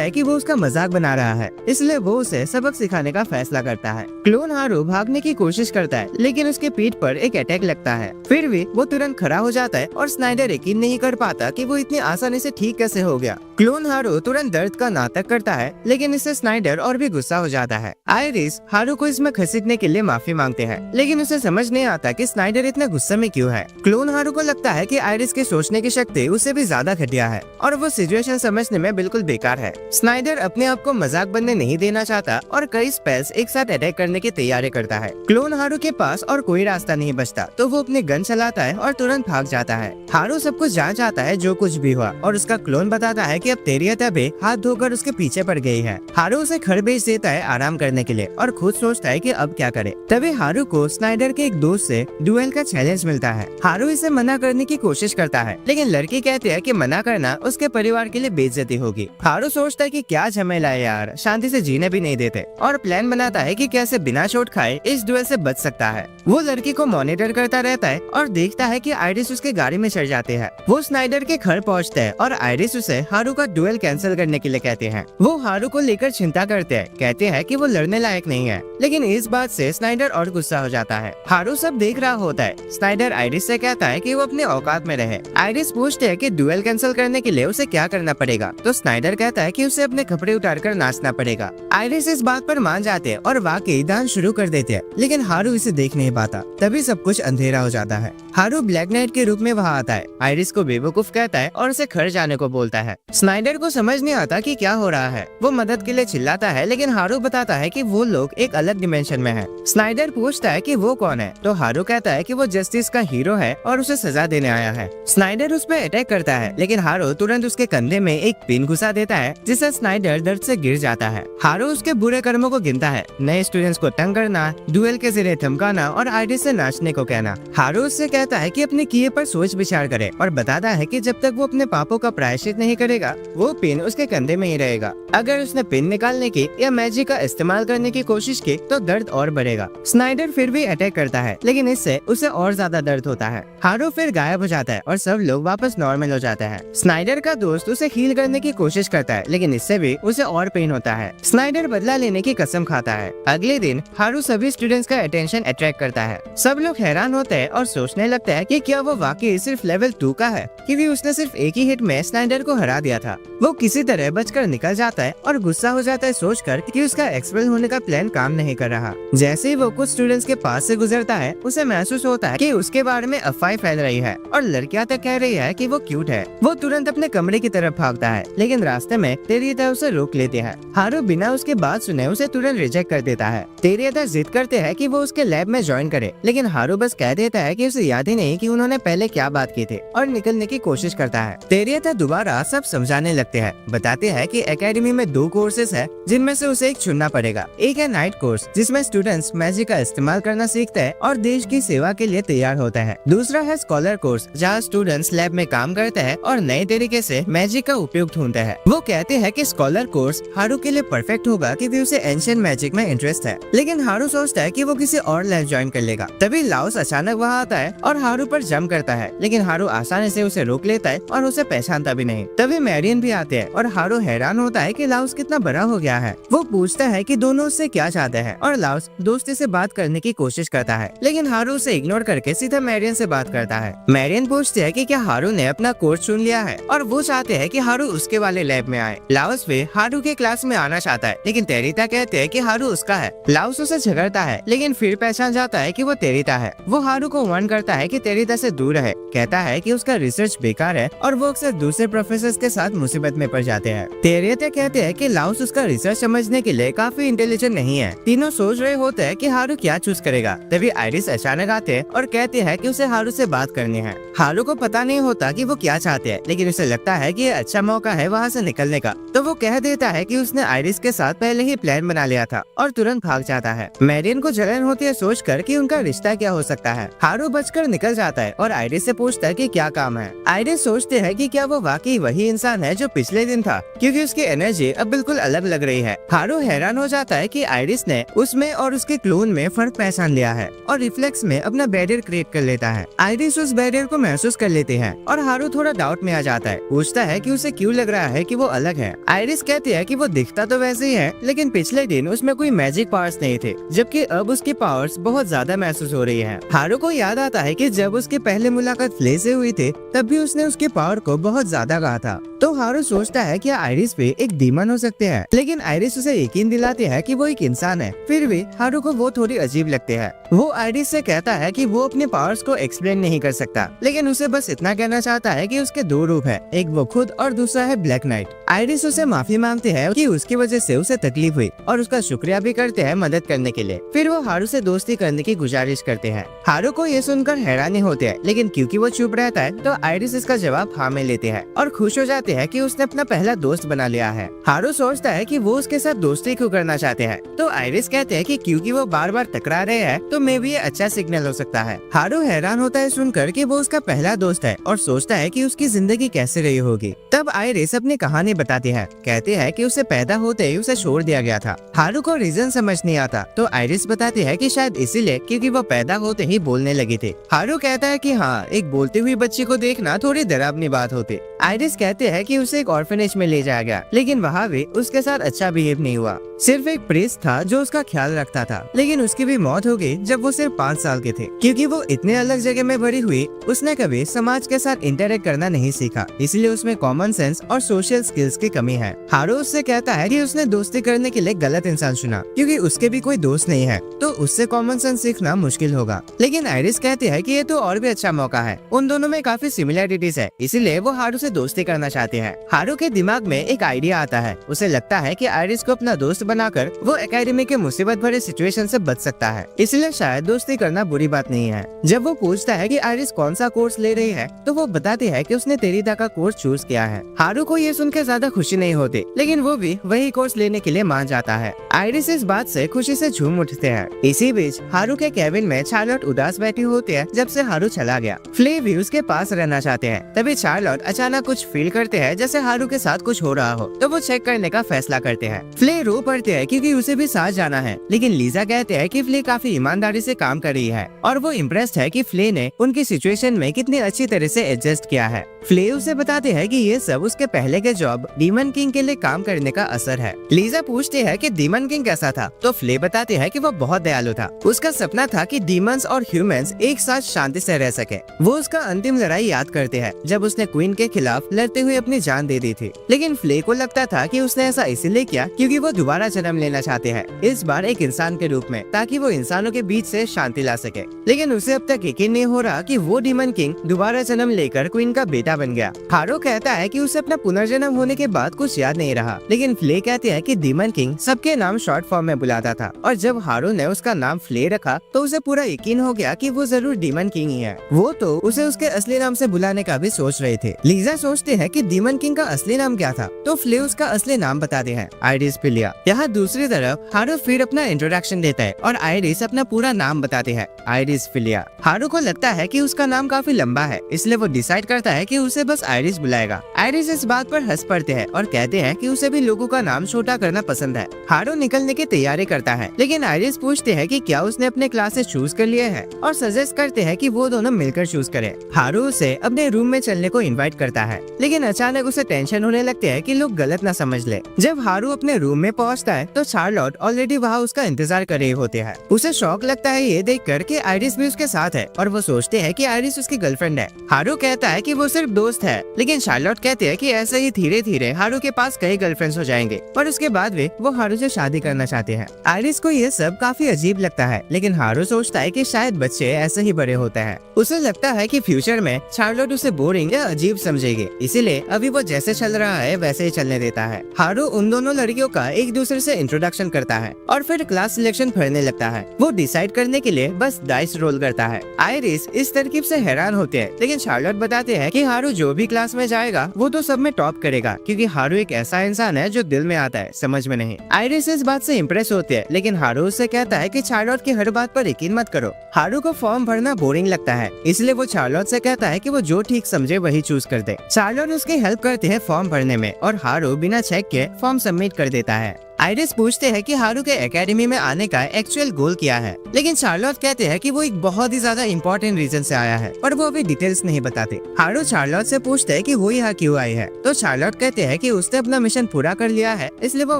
है कि वो उसका मजाक बना रहा है, इसलिए वो उसे सबक सिखाने का फैसला करता है। क्लोन हारू भागने की कोशिश करता है, लेकिन उसके पीठ पर एक अटैक लगता है। फिर भी वो तुरंत खड़ा हो जाता है और स्नाइडर यकीन नहीं कर पाता कि वो इतनी आसानी से ठीक कैसे हो गया। क्लोन हारू तुरंत दर्द का नाटक करता है, लेकिन इससे स्नाइडर और भी गुस्सा हो जाता है। आइरिस हारू को इसमें घसीटने के लिए माफी मांगते हैं, लेकिन उसे समझ नहीं आता कि स्नाइडर इतना गुस्से में क्यों है। क्लोन हारू को लगता है कि आइरिस के सोचने की शक्ति उससे भी ज्यादा घटिया है और वो सिचुएशन समझने में बिल्कुल बेकार है। स्नाइडर अपने आप को मजाक बनने नहीं देना चाहता और कई स्पेल्स एक साथ अटैक करने की तैयारी करता है। क्लोन हारू के पास और कोई रास्ता नहीं बचता, तो वो अपनी गन चलाता है और तुरंत भाग जाता है। हारू सब कुछ जान जाता है जो कुछ भी हुआ और उसका क्लोन बताता है कि अब तेरियता भी हाथ धोकर उसके पीछे पड़ गई है। हारू उसे घर भेज देता है आराम करने के लिए और खुद सोचता है कि अब क्या करे। तभी हारू को स्नाइडर के एक दोस्त से डुएल का चैलेंज मिलता है। हारू इसे मना करने की कोशिश करता है, लेकिन लड़की कहती है कि मना करना उसके परिवार के लिए बेइज्जती होगी। हारू सोचता है कि क्या झमेला है यार, शांति से जीने भी नहीं देते, और प्लान बनाता है कि कैसे बिना चोट खाए इस डुएल से बच सकता है। वो लड़की को मॉनिटर करता रहता है और देखता है कि आइरिस उसके गाड़ी में चढ़ जाते हैं। वो स्नाइडर के घर पहुंचते हैं और आइरिस उसे हारू का डुएल कैंसिल करने के लिए कहते हैं। वो हारू को लेकर चिंता करते हैं, कहते हैं कि वो लड़ने लायक नहीं है, लेकिन इस बात से स्नाइडर और गुस्सा हो जाता है। हारू सब देख रहा होता है। स्नाइडर आइरिस से कहता है कि वो अपने औकात में रहे। आइरिस पूछते है कि डुएल कैंसिल करने के लिए उसे क्या करना पड़ेगा, तो स्नाइडर कहता है कि उसे अपने कपड़े उतारकर नाचना पड़ेगा। आइरिस इस बात पर मान जाते हैं और वाकई डांस शुरू कर देते हैं, लेकिन हारू इसे देख नहीं पाता। तभी सब कुछ अंधेरा हो जाता है। हारू ब्लैक नाइट के रूप में वहाँ आता है। आइरिस को बेवकूफ कहता है और उसे घर जाने को बोलता है। स्नाइडर को समझ नहीं आता कि क्या हो रहा है। वो मदद के लिए चिल्लाता है, लेकिन हारू बताता है कि वो लोग एक अलग डिमेंशन में हैं। स्नाइडर पूछता है कि वो कौन है, तो हारू कहता है कि वो जस्टिस का हीरो है और उसे सजा देने आया है। स्नाइडर उस पर अटैक करता है, लेकिन हारू तुरंत उसके कंधे में एक पिन घुसा देता है, जिससे स्नाइडर दर्द से गिर जाता है। हारू उसके बुरे कर्मों को गिनता है, नए स्टूडेंट्स को तंग करना, डुएल के जरिए धमकाना और आइरिस से नाचने को कहना। हारू उससे कहता है कि अपने किए पर सोच विचार करे और बताता है कि जब तक वो अपने पापों का प्रायश्चित नहीं करेगा, वो पिन उसके कंधे में ही रहेगा। अगर उसने पिन निकालने की या मैजिक का इस्तेमाल करने की कोशिश की तो दर्द और बढ़ेगा। स्नाइडर फिर भी अटैक करता है, लेकिन इससे उसे और ज्यादा दर्द होता है। हारू फिर गायब हो जाता है और सब लोग वापस नॉर्मल हो जाते हैं। स्नाइडर का दोस्त उसे हील करने की कोशिश करता है, लेकिन इससे भी उसे और पेन होता है। स्नाइडर बदला लेने की कसम खाता है। अगले दिन हारू सभी स्टूडेंट्स का अटेंशन अट्रैक्ट करता है। सब लोग हैरान होते हैं और सोचने लगता है कि क्या वो वाकई सिर्फ लेवल 2 का है, क्योंकि उसने सिर्फ एक ही हिट में स्नाइडर को हरा दिया था। वो किसी तरह बचकर निकल जाता है और गुस्सा हो जाता है सोचकर कि उसका एक्सपेल होने का प्लान काम नहीं कर रहा। जैसे ही वो कुछ स्टूडेंट्स के पास से गुजरता है, उसे महसूस होता है कि उसके बारे में अफवाहें फैल रही है और लड़कियां तक कह रही है कि वो क्यूट है। वो तुरंत अपने कमरे की तरफ भागता है, लेकिन रास्ते में तेरियता उसे रोक लेती है। हारू बिना उसके बात सुने उसे तुरंत रिजेक्ट कर देता है। तेरियता जिद करते हैं कि वो उसके लैब में ज्वाइन करे, लेकिन हारू बस कह देता है कि उसे याद ही नहीं कि उन्होंने पहले क्या बात की थी और निकलने की कोशिश करता है। तेरियता दोबारा सब समझाने लगते हैं, बताते हैं कि एकेडमी में 2 कोर्सेस है, जिनमें से उसे एक चुनना पड़ेगा। एक है नाइट कोर्स, जिसमें स्टूडेंट्स मैजिक का इस्तेमाल करना सीखते हैं और देश की सेवा के लिए तैयार होते हैं। दूसरा है स्कॉलर कोर्स, जहाँ स्टूडेंट्स लैब में काम करते हैं और नए तरीके से मैजिक का उपयोग ढूंढते हैं। वो कहते हैं कि स्कॉलर कोर्स हारू के लिए परफेक्ट होगा क्योंकि उसे एंशिएंट मैजिक में इंटरेस्ट है, लेकिन हारू सोचता है कि वो किसी और लैब ज्वाइन कर लेगा। तभी लाओस अचानक वहाँ आता है और हारू पर जंप करता है, लेकिन हारू आसानी से उसे रोक लेता है और उसे पहचानता भी नहीं। तभी मैरियन भी आते हैं और हारू हैरान होता है कि लाओस कितना बड़ा हो गया है। वो पूछता है कि दोनों उससे क्या चाहता है और लाउस दोस्ती से बात करने की कोशिश करता है, लेकिन हारू उसे इग्नोर करके सीधा मैरियन से बात करता है। मैरियन पूछती है कि क्या हारू ने अपना कोर्स चुन लिया है और वो चाहते हैं कि हारू उसके वाले लैब में आए। लाउस भी हारू के क्लास में आना चाहता है, लेकिन तेरिता कहते हैं कि हारू उसका है। लाउस उसे झगड़ता है, लेकिन फिर पहचान जाता है कि वो तेरिता है। वो हारू को वार्न करता है कि तेरिता से दूर रहे, कहता है कि उसका रिसर्च बेकार है और वो अक्सर दूसरे प्रोफेसर के साथ मुसीबत में पड़ जाते हैं। तेरिता कहते हैं कि लाउस उसका रिसर्च समझने के लिए काफी इंटेलिजेंट नहीं है। तीनों सोच रहे होते हैं कि हारू क्या चूज करेगा, तभी आइरिस अचानक आते हैं और कहते हैं कि उसे हारू से बात करनी है। हारू को पता नहीं होता कि वो क्या चाहते हैं, लेकिन उसे लगता है कि ये अच्छा मौका है वहाँ से निकलने का, तो वो कह देता है कि उसने आइरिस के साथ पहले ही प्लान बना लिया था और तुरंत भाग जाता है। मैरियन को जलन होती है सोचकर कि उनका रिश्ता क्या हो सकता है। हारू बचकर निकल जाता है और आइरिस से पूछता है कि क्या काम है। आइरिस सोचते है कि क्या वो वाकई वही इंसान है जो पिछले दिन था, क्योंकि उसकी एनर्जी अब बिल्कुल अलग लग रही है। हारू हैरान हो जाता है कि आइरिस ने उसमें और उसके क्लोन में फर्क पहचान लिया है और रिफ्लेक्स में अपना बैरियर क्रिएट कर लेता है। आइरिस उस बैरियर को महसूस कर लेती है और हारू थोड़ा डाउट में आ जाता है, पूछता है कि उसे क्यों लग रहा है कि वो अलग है। आइरिस कहती है कि वो दिखता तो वैसे ही है, लेकिन पिछले दिन उसमें कोई मैजिक पावर्स नहीं थे, जबकि अब उसकी पावर्स बहुत ज्यादा महसूस हो रही है। हारू को याद आता है कि जब उसकी पहले मुलाकात फ्ले से हुई थी, तब भी उसने उसके पावर को बहुत ज्यादा कहा था। तो हारू सोचता है कि आइरिस भी एक डीमन हो सकते हैं, लेकिन आइरिस उसे यकीन दिलाती है कि वो एक इंसान है। फिर भी हारू को वो थोड़ी अजीब लगती है। वो आइरिस से कहता है कि वो अपने पावर्स को एक्सप्लेन नहीं कर सकता, लेकिन उसे बस इतना कहना चाहता है कि उसके दो रूप है, एक वो खुद और दूसरा है ब्लैक नाइट। आइरिस उसे माफी मांगती है कि उसकी वजह से उसे तकलीफ हुई और उसका शुक्रिया भी करते हैं मदद करने के लिए। फिर वो हारू से दोस्ती करने की गुजारिश करते हैं। हारू को ये सुनकर हैरानी होती है, लेकिन क्योंकि वो चुप रहता है तो आइरिस इसका जवाब हाँ में लेते हैं और खुश हो जाते हैं कि उसने अपना पहला दोस्त बना लिया है। हारू सोचता है कि वो उसके साथ दोस्ती क्यों करना चाहते हैं, तो आइरिस कहते हैं कि क्योंकि वो बार बार टकरा रहे हैं तो मे भी ये अच्छा सिग्नल हो सकता है। हारू हैरान होता है सुनकर कि वो उसका पहला दोस्त है और सोचता है कि उसकी जिंदगी कैसे रही होगी। तब आइरिस अपनी कहानी बताती है, कहते हैं कि उसे पैदा होते ही उसे छोड़ दिया गया था। हारू को रीजन समझ नहीं आता, तो आइरिस बताती है कि शायद इसीलिए क्योंकि वो पैदा होते ही बोलने लगी थी। हारू कहता है कि हाँ, एक बोलती हुई बच्ची को देखना थोड़ी डरावनी बात होती। आइरिस कहते हैं कि उसे एक ऑर्फनेज में ले जाया गया, लेकिन वहाँ भी उसके साथ अच्छा बिहेव नहीं हुआ। सिर्फ एक प्रीस्ट था जो उसका ख्याल रखता था, लेकिन उसकी भी मौत हो गई जब वो सिर्फ 5 साल के थे। क्योंकि वो इतने अलग जगह में बड़ी हुई, उसने कभी समाज के साथ इंटरेक्ट करना नहीं सीखा, इसलिए उसमें कॉमन सेंस और सोशल स्किल्स की कमी है। हारू उससे कहता है कि उसने दोस्ती करने के लिए गलत इंसान चुना, क्योंकि उसके भी कोई दोस्त नहीं है, तो उससे कॉमन सेंस सीखना मुश्किल होगा। लेकिन आइरिस कहती है कि ये तो और भी अच्छा मौका है, उन दोनों में काफी सिमिलरिटीज है, इसीलिए वो हारू से दोस्ती करना चाहते हैं। हारू के दिमाग में एक आइडिया आता है, उसे लगता है कि आइरिस को अपना दोस्त बनाकर वो एकेडमी के मुसीबत भरे सिचुएशन से बच सकता है, इसलिए शायद दोस्ती करना बुरी बात नहीं है। जब वो पूछता है कि आइरिस कौन सा कोर्स ले रही है, तो वो बताती है कि उसने तेरिता का कोर्स चूज किया है। हारू को ये सुनकर ज्यादा खुशी नहीं होती, लेकिन वो भी वही कोर्स लेने के लिए मान जाता है। आइरिस इस बात से खुशी से झूम उठते हैं। इसी बीच हारू के केबिन में चार्लोट उदास बैठी होती है जब से हारू चला गया। फ्ले भी उसके पास रहना चाहते हैं, तभी चार्लोट अचानक कुछ फील करते हैं जैसे हारू के साथ कुछ हो रहा हो, तो वो चेक करने का फैसला करते हैं। फ्ले रो पड़ते हैं क्योंकि उसे भी साथ जाना है, लेकिन लीजा कहते हैं कि फ्ले काफी ईमानदारी से काम कर रही है और वो इम्प्रेस्ड है कि फ्ले ने उनकी सिचुएशन में कितनी अच्छी तरह से एडजस्ट किया है। फ्ले उसे बताते हैं कि ये सब उसके पहले के जॉब डीमन किंग के लिए काम करने का असर है। लीजा पूछती है कि डीमन किंग कैसा था, तो फ्ले बताते हैं कि वो बहुत दयालु था। उसका सपना था कि डीमंस और ह्यूमंस एक साथ शांति से रह सके। वो उसका अंतिम लड़ाई याद करते हैं जब उसने क्वीन के खिलाफ लड़ते हुए अपनी जान दे दी थी, लेकिन फ्ले को लगता था कि उसने ऐसा इसलिए किया क्योंकि वो दोबारा जन्म लेना चाहते हैं, इस बार एक इंसान के रूप में, ताकि वो इंसानों के बीच से शांति ला सके। लेकिन उसे अब तक यकीन नहीं हो रहा कि वो डीमन किंग दोबारा जन्म लेकर क्वीन का बेटा बन गया। हारू कहता है कि उसे अपना पुनर्जन्म होने के बाद कुछ याद नहीं रहा, लेकिन फ्ले कहते हैं कि डीमन किंग सबके नाम शॉर्ट फॉर्म में बुलाता था और जब हारू ने उसका नाम फ्ले रखा तो उसे पूरा यकीन हो गया कि वो जरूर डीमन किंग ही है। वो तो उसे उसके असली नाम से बुलाने का भी सोच रहे थे। लीजा सोचते हैं कि डीमन किंग का असली नाम क्या था, तो फ्ले उसका असली नाम बताते हैं, आइरिस फिलिया। यहाँ दूसरी तरफ हारू फिर अपना इंट्रोडक्शन देता है और आइरिस अपना पूरा नाम बताते हैं, आइरिस फिलिया। हारू को लगता है कि उसका नाम काफी लंबा है, इसलिए वो डिसाइड करता है कि उसे बस आइरिस बुलाएगा। आइरिस इस बात पर हंस पड़ते हैं और कहते हैं कि उसे भी लोगों का नाम छोटा करना पसंद है। हारू निकलने की तैयारी करता है, लेकिन आइरिस पूछते हैं कि क्या उसने अपने क्लासेस चूज कर लिए हैं और सजेस्ट करते हैं कि वो दोनों मिलकर चूज करें। हारू उसे अपने रूम में चलने को इनवाइट करता है, लेकिन अचानक उसे टेंशन होने लगती है कि लोग गलत ना समझ ले। जब हारू अपने रूम में पहुंचता है तो चार्लोट चार्लोट ऑलरेडी वहाँ उसका इंतजार कर रहे होते हैं। उसे शौक लगता है ये देख कर कि आइरिस भी उसके साथ है और वो सोचते हैं कि आइरिस उसकी गर्लफ्रेंड है। हारू कहता है कि वो सिर्फ दोस्त है, लेकिन चार्लोट कहते हैं कि ऐसे ही धीरे धीरे हारू के पास कई गर्लफ्रेंड्स हो जाएंगे और उसके बाद वो हारू से शादी करना चाहते हैं। आइरिस को ये सब काफी अजीब लगता है, लेकिन हारू सोचता है कि शायद बच्चे ऐसे ही बड़े होते हैं। उसे लगता है कि फ्यूचर में चार्लोट उसे बोरिंग या अजीब समझेगी, इसीलिए अभी वो जैसे चल रहा है वैसे ही चलने देता है। हारू उन दोनों लड़कियों का एक दूसरे से इंट्रोडक्शन करता है और फिर क्लास सिलेक्शन भरने लगता है। वो डिसाइड करने के लिए बस डाइस रोल करता है। आइरिस इस तरकीब से हैरान होते हैं, लेकिन चार्लोट बताते हैं कि हारू जो भी क्लास में जाएगा वो तो सब में टॉप करेगा, क्योंकि हारू एक ऐसा इंसान है जो दिल में आता है, समझ में नहीं। आइरिस इस बात से इम्प्रेस होती है, लेकिन हारू उससे कहता है कि चार्लोट की हर बात पर यकीन मत करो। हारू को फॉर्म भरना बोरिंग लगता है, इसलिए वो चार्लोट से कहता है कि वो जो ठीक समझे वही चूज कर दे। चार्लोट उसकी हेल्प करते हैं फॉर्म भरने में और हारू बिना चेक के फॉर्म सबमिट कर देता है। आइरिस पूछते हैं कि हारू के एकेडमी में आने का एक्चुअल गोल क्या है, लेकिन चार्लोट कहते हैं कि वो एक बहुत ही ज्यादा इम्पोर्टेंट रीजन से आया है और वो अभी डिटेल्स नहीं बताते। हारू चार्लोट से पूछते हैं कि वो यहाँ क्यों आई है, तो चार्लोट कहते हैं कि उसने अपना मिशन पूरा कर लिया है, इसलिए वो